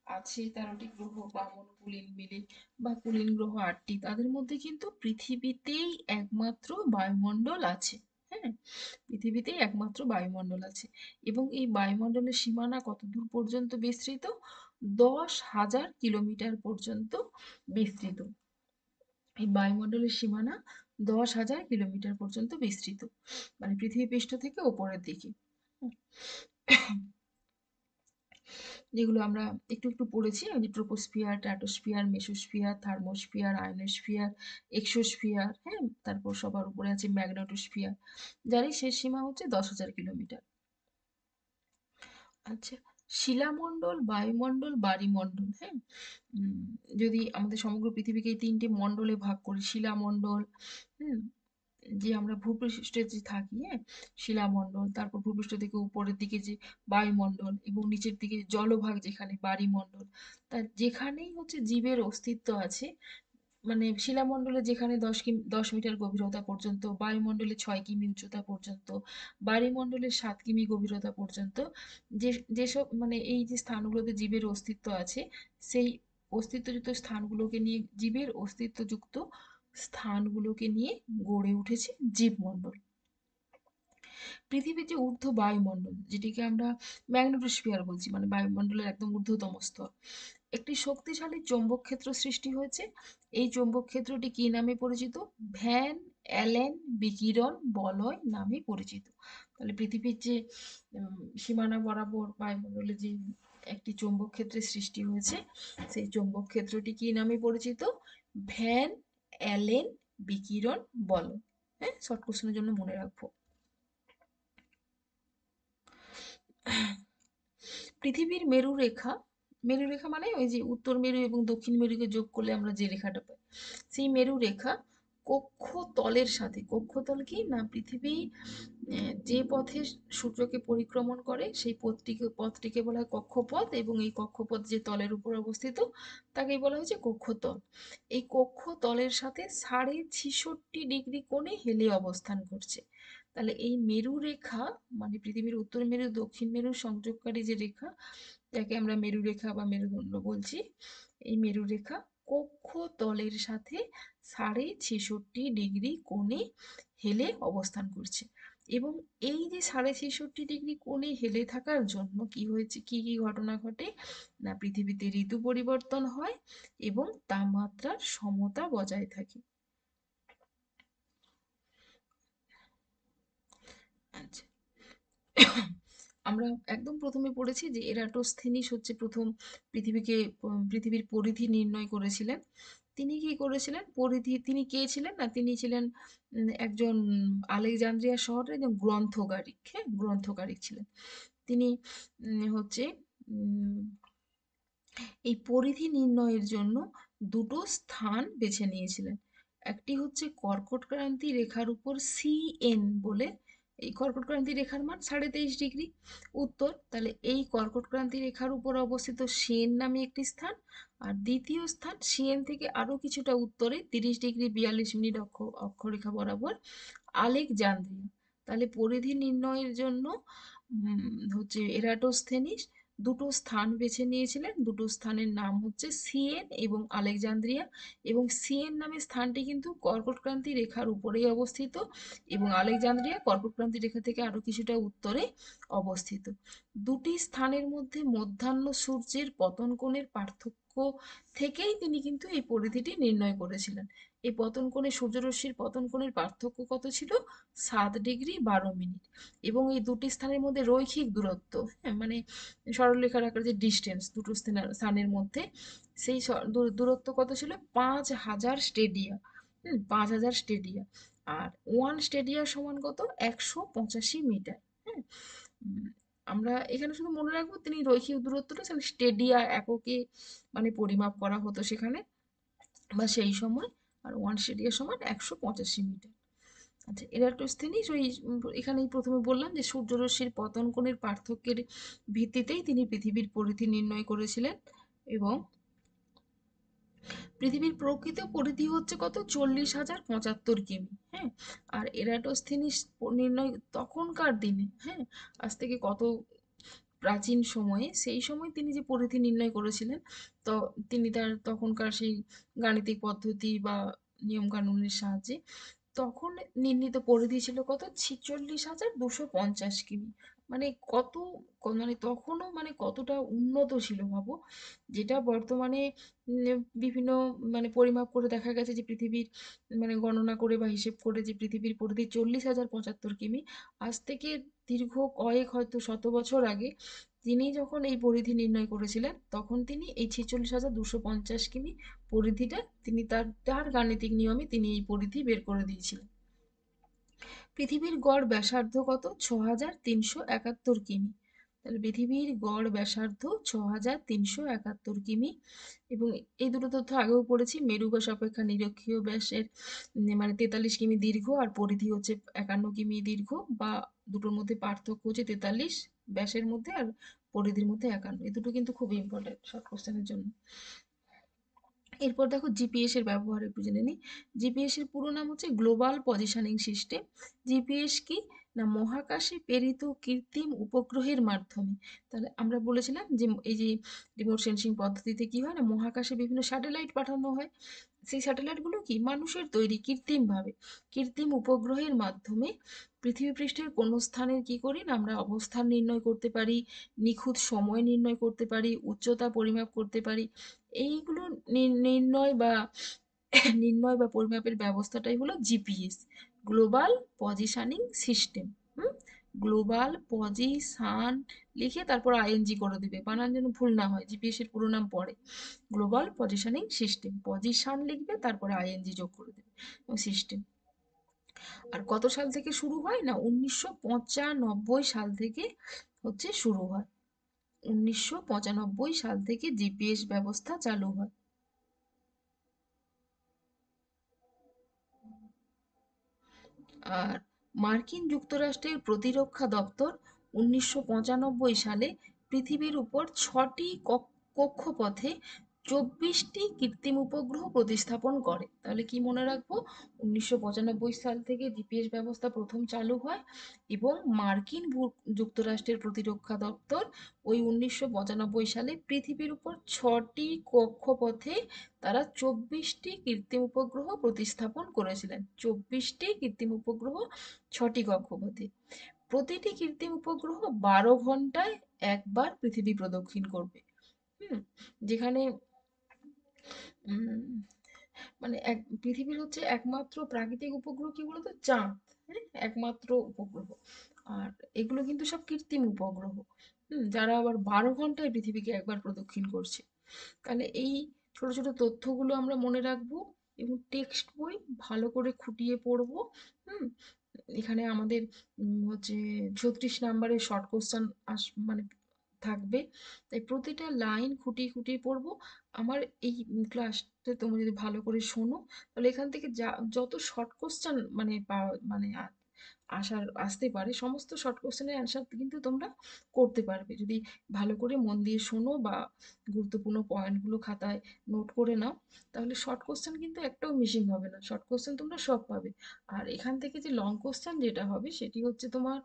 আছে, 13টি গ্রহ বামন কুলীন মিলে, বা কুলীন গ্রহ 8টি, তাদের মধ্যে কিন্তু পৃথিবীতেই একমাত্র বায়ুমণ্ডল আছে। হ্যাঁ, পৃথিবীতেই একমাত্র বায়ুমণ্ডল আছে। এবং এই বায়ুমণ্ডলের সীমানা কত দূর পর্যন্ত বিস্তৃত? 10,000 কিলোমিটার পর্যন্ত বিস্তৃত। এই বায়ুমণ্ডলের সীমানা 10,000 কিলোমিটার পর্যন্ত বিস্তৃত, মানে পৃথিবী পৃষ্ঠ থেকে ওপরের দিকে। যেগুলো আমরা একটু একটু পড়েছি, ওই যে troposphere, stratosphere, mesosphere, thermosphere, ionosphere, exosphere. হ্যাঁ, তারপর সবার উপরে আছে ম্যাগনেটোস্ফিয়ার, যারই শেষ সীমা হচ্ছে 10,000 কিলোমিটার। আচ্ছা, শিলামণ্ডল, বায়ুমণ্ডল, বাড়িমণ্ডল। হ্যাঁ, উম, যদি আমাদের সমগ্র পৃথিবীকে এই 3টে মণ্ডলে ভাগ করি, শিলামণ্ডল, হুম, যে আমরা ভূপৃষ্ঠে যে থাকি, হ্যাঁ, শিলামণ্ডল, তারপর ভূপৃষ্ঠ থেকে উপরের দিকে যে বায়ুমণ্ডল, এবং নিচের দিকে জলভাগ যেখানে বাড়িমণ্ডল। তা যেখানেই হচ্ছে জীবের অস্তিত্ব আছে, মানে শিলামণ্ডলে যেখানে 10 মিটার গভীরতা পর্যন্ত, বায়ুমণ্ডলে 6 কিমি উচ্চতা পর্যন্ত, বাড়িমণ্ডলে 7 কিমি গভীরতা পর্যন্ত, যেসব মানে এই যে স্থানগুলোতে জীবের অস্তিত্ব আছে, সেই অস্তিত্বযুক্ত স্থানগুলোকে নিয়ে জীবের অস্তিত্বযুক্ত স্থানগুলোকে নিয়ে গড়ে উঠেছে জীবমণ্ডল। পৃথিবীর যে ঊর্ধ্ব বায়ুমণ্ডল, যেটিকে আমরা ম্যাগনেটোস্ফিয়ার বলছি, মানে বায়ুমণ্ডলের একদম ঊর্ধ্বতম স্তর, একটি শক্তিশালী চৌম্বক ক্ষেত্র সৃষ্টি হয়েছে। এই চৌম্বক ক্ষেত্রটি কি নামে পরিচিত? ভ্যান অ্যালেন বিকিরণ বলয় নামে পরিচিত। তাহলে পৃথিবীর যে সীমানা বরাবর বায়ুমণ্ডলে যে একটি চৌম্বক ক্ষেত্রের সৃষ্টি হয়েছে, সেই চৌম্বক ক্ষেত্রটি কি নামে পরিচিত? ভ্যান অ্যালেন বিকিরণ বলয়। হ্যাঁ, শর্ট কোশ্চেনের জন্য মনে রাখবো। পৃথিবীর মেরুরেখা মেরুরেখা মানে ওই যে উত্তর মেরু এবং দক্ষিণ মেরুকে যোগ করলে আমরা যে রেখাটা পাই, সেই মেরুরেখা কক্ষতলের সাথে, কক্ষতল কি না, পৃথিবী যে পথে সূর্যকে পরিক্রমণ করে সেই পথটিকে বলা হয় কক্ষপথ, এবং এই কক্ষপথ যে তলের উপর অবস্থিত তাকেই বলা হয়েছে কক্ষতল। এই কক্ষতলের সাথে 66.5 ডিগ্রি কোণে হেলে অবস্থান করছে। তাহলে এই মেরু রেখা মানে পৃথিবীর উত্তর মেরু দক্ষিণ মেরু সংযোগকারী যে রেখা, যাকে আমরা মেরুরেখা বা মেরুদণ্ড বলছি, এই মেরুরেখা কক্ষতলের সাথে 66.5 ডিগ্রি কোণে হেলে অবস্থান করছে। এবং এই যে 66.5 ডিগ্রি কোণে হেলে থাকার জন্য কি হয়েছে, কি কি ঘটনা ঘটে না, পৃথিবীতে ঋতু পরিবর্তন হয় এবং তাপমাত্রার সমতা বজায় থাকে। আচ্ছা, আমরা একদম প্রথমে পড়েছি যে এরাটোস্থেনিস হচ্ছে প্রথম পৃথিবীর পরিধি নির্ণয় করেছিলেন। তিনি কি করেছিলেন, পরিধি, তিনি কে ছিলেন না, তিনি ছিলেন একজন আলেকজান্দ্রিয়া শহরের একজন গ্রন্থকারিক, হ্যাঁ গ্রন্থকারিক ছিলেন তিনি। হচ্ছে উম, এই পরিধি নির্ণয়ের জন্য দুটো স্থান বেছে নিয়েছিলেন। একটি হচ্ছে কর্কটক্রান্তি রেখার উপর CN বলে, এই কর্কটক্রান্তি রেখার মান 23.5 ডিগ্রি উত্তর, তাহলে এই কর্কটক্রান্তি রেখার উপর অবস্থিত সেন নামে একটি স্থান। আর দ্বিতীয় স্থান সিএন থেকে আরো কিছুটা উত্তরে 30 ডিগ্রি 42 মিনিট অক্ষরেখা বরাবর আলেকজান্দ্রিয়া। তাহলে পরিধি নির্ণয়ের জন্য হচ্ছে এরাটোস্থেনিস দুটো স্থান বেছে নিয়েছিলেন, দুটো স্থানের নাম হচ্ছে সিএন এবং আলেকজান্দ্রিয়া। এবং সিএন নামের স্থানটি কিন্তু কর্কটক্রান্তি রেখার উপরেই অবস্থিত, এবং আলেকজান্দ্রিয়া কর্কটক্রান্তি রেখা থেকে আরো কিছুটা উত্তরে অবস্থিত। দুটি স্থানের মধ্যে মধ্যাহ্ন সূর্যের পতন কোণের পার্থক্য থেকেই তিনি কিন্তু এই পরিধিটি নির্ণয় করেছিলেন। এই পতন কোণে, সূর্যরশ্মির পতন কোণের পার্থক্য কত ছিল, 7 ডিগ্রি 12 মিনিট। এবং এই দুটি স্থানের মধ্যে রৈখিক দূরত্ব, হ্যাঁ মানে সরলরেখার আকারে যে ডিস্টেন্স দুটো স্থানের মধ্যে, সেই দূরত্ব কত ছিল, 5,000 স্টেডিয়া। 5,000 স্টেডিয়া। আর 1 স্টেডিয়া সমান কত, 185 মিটার। হ্যাঁ, উম, আমরা এখানে শুধু মনে রাখবো তিনি রৈখিক দূরত্বটা স্টেডিয়া এককে মানে পরিমাপ করা হতো সেখানে বা সেই সময়। আর 1 স্টেডিয়া সমান 185 মিটার। আচ্ছা, এরাটোস্থেনিস ওই এখানেই প্রথমে বললাম যে সূর্যরশ্মির পতন কোণের পার্থক্যের ভিত্তিতেই তিনি পৃথিবীর পরিধি নির্ণয় করেছিলেন। এবং পৃথিবীর প্রকৃত পরিধি হচ্ছে কত, 40,075 কিমি। হ্যাঁ, আর এরাটোস্থেনিস নির্ণয় তখনকার দিনে, হ্যাঁ আজ থেকে কত প্রাচীন সময়ে, সেই সময় তিনি যে পরিধি নির্ণয় করেছিলেন, তো তিনি তার তখনকার সেই গাণিতিক পদ্ধতি বা নিয়ম কানুনের সাহায্যে তখন নির্ণীত পরিধি ছিল কত, 46,250 কিমি। মানে কত, মানে তখনও মানে কতটা উন্নত ছিল ভাবো, যেটা বর্তমানে বিভিন্ন মানে পরিমাপ করে দেখা গেছে যে পৃথিবীর মানে গণনা করে বা হিসেব করে যে পৃথিবীর পরিধি 40,075 কিমি। আজ থেকে দীর্ঘ কয়েক হয়তো শত বছর আগে তিনি যখন এই পরিধি নির্ণয় করেছিলেন, তখন তিনি এই 46,250 কিমি পরিধিটা তিনি তার তার গাণিতিক নিয়মে তিনি এই পরিধি বের করে দিয়েছিলেন। পৃথিবীর গড় ব্যাসার্ধ কত, 6,371 কিমি। তাহলে পৃথিবীর গড় ব্যাসার্ধ 6,371 কিমি। এবং এই দুটো তথ্য আগেও পড়েছি, মেরু ব্যাস অপেক্ষা নিরক্ষীয় ব্যাসের মানে 43 কিমি দীর্ঘ, আর পরিধি হচ্ছে 51 কিমি দীর্ঘ, বা দুটোর মধ্যে পার্থক্য হচ্ছে 43 ব্যাসের মধ্যে আর পরিধির মধ্যে 51। এই দুটো কিন্তু খুব ইম্পর্টেন্ট সব কোশ্চেনের জন্য। এরপর দেখো জিপিএস এর ব্যবহার একটু জেনে নিই। জিপিএস এর পুরো নাম হচ্ছে গ্লোবাল পজিশনিং সিস্টেম। জিপিএস কি না, মহাকাশে প্রেরিত কৃত্রিম উপগ্রহের মাধ্যমে, তাহলে আমরা বলেছিলাম যে এই যে রিমোট সেন্সিং পদ্ধতিতে কি হয় না, মহাকাশে বিভিন্ন স্যাটেলাইট পাঠানো হয়, সেই স্যাটেলাইটগুলো কি মানুষের তৈরি কৃত্রিমভাবে, কৃত্রিম উপগ্রহের মাধ্যমে পৃথিবী পৃষ্ঠের কোনো স্থানের কি করি না আমরা অবস্থান নির্ণয় করতে পারি, নিখুঁত সময় নির্ণয় করতে পারি, উচ্চতা পরিমাপ করতে পারি। এইগুলো নির্ণয় বা পরিমাপের ব্যবস্থাটাই হলো জিপিএস, গ্লোবাল পজিশনিং সিস্টেম। হুম, গ্লোবাল পজিশন লিখে তারপর আইএনজি করে দিবে, বানান যেন ভুল না হয়, জিপিএস এর পুরো নাম পড়ে গ্লোবাল পজিশনিং সিস্টেম, পজিশন লিখবে তারপরে আইএনজি যোগ করে দেবে, সিস্টেম। আর কত সাল থেকে শুরু হয় না, 1995 সাল থেকে হচ্ছে শুরু হয়। 1995 সাল থেকে জিপিএস ব্যবস্থা চালু হয়। আর মার্কিন যুক্তরাষ্ট্রের প্রতিরক্ষা দপ্তর 1995 সালে পৃথিবীর উপর 6টি কক্ষপথে 24টি কৃত্রিম উপগ্রহ প্রতিস্থাপন করে। তাহলে কি মনে রাখবো? 1995 সাল থেকে জিপিএস ব্যবস্থা প্রথম চালু হয়, এবং মার্কিন যুক্তরাষ্ট্রের প্রতিরক্ষা দপ্তর ওই 1995 সালে পৃথিবীর উপর 6টি কক্ষপথে তারা 24টি কৃত্রিম উপগ্রহ প্রতিস্থাপন করেছিলেন। 24টি কৃত্রিম উপগ্রহ, 6টি কক্ষপথে। প্রতিটি কৃত্রিম উপগ্রহ 12 ঘন্টায় একবার পৃথিবী প্রদক্ষিণ করবে। হুম। যেখানে উম, মানে পৃথিবীর হচ্ছে একমাত্র প্রাকৃতিক উপগ্রহ কি বলতো? চাঁদ। হ্যাঁ, একমাত্র উপগ্রহ। আর এগুলো কিন্তু সব কৃত্রিম উপগ্রহ, যারা আবার 12 ঘন্টায় পৃথিবীকে একবার প্রদক্ষিণ করছে। তাহলে এই ছোট ছোট তথ্যগুলো আমরা মনে রাখবো, এবং টেক্সট বই ভালো করে খুঁটিয়ে পড়বো। হুম। এখানে আমাদের হচ্ছে 36 নম্বরের শর্ট কোশ্চেন মানে থাকবে, তাই প্রতিটা লাইন খুঁটিয়ে খুঁটিয়ে পড়বো। আমার এই ক্লাসটা তোমরা যদি ভালো করে শোনো, তাহলে এখান থেকে যত শর্ট কোশ্চেন মানে মানে আসতে পারে, সমস্ত শর্ট কোশ্চেনের অ্যান্সার কিন্তু তোমরা করতে পারবে, যদি ভালো করে মন দিয়ে শোনো বা গুরুত্বপূর্ণ পয়েন্টগুলো খাতায় নোট করে নাও। তাহলে শর্ট কোশ্চেন কিন্তু একটাও মিসিং হবে না, শর্ট কোশ্চেন তোমরা সব পাবে। আর এখান থেকে যে লং কোশ্চেন যেটা হবে, সেটি হচ্ছে তোমার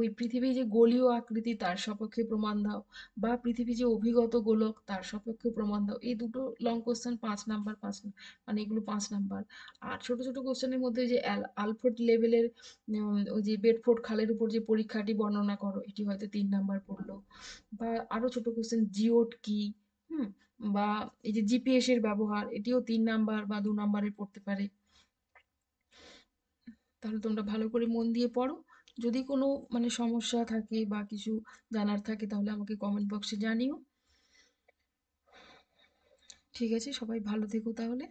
ওই পৃথিবী যে গোলীয় আকৃতি তার সপক্ষে প্রমাণ দাও, বা পৃথিবী যে অভিগত গোলক তার সপক্ষে প্রমাণ দাও। এই দুটো লং কোশ্চেন 5 নাম্বার, মানে এগুলো 5 নাম্বার। আর ছোট ছোট কোশ্চেনের মধ্যে যে আলফোর্ড লেভেলের ওই যে বেডফোর্ড খালের উপর যে পরীক্ষাটি বর্ণনা করো, এটি হয়তো 3 নাম্বার পড়লো। বা আরো ছোট কোশ্চেন, জিওড কি, হুম, বা এই যে জিপিএস এর ব্যবহার, এটিও 3 নাম্বার বা 2 নাম্বারে পড়তে পারে। তাহলে তোমরা ভালো করে মন দিয়ে পড়ো। যদি কোনো মানে সমস্যা থাকে বা কিছু জানার থাকে, তাহলে আমাকে কমেন্ট বক্সে জানিও। ঠিক আছে, সবাই ভালো থেকো তাহলে।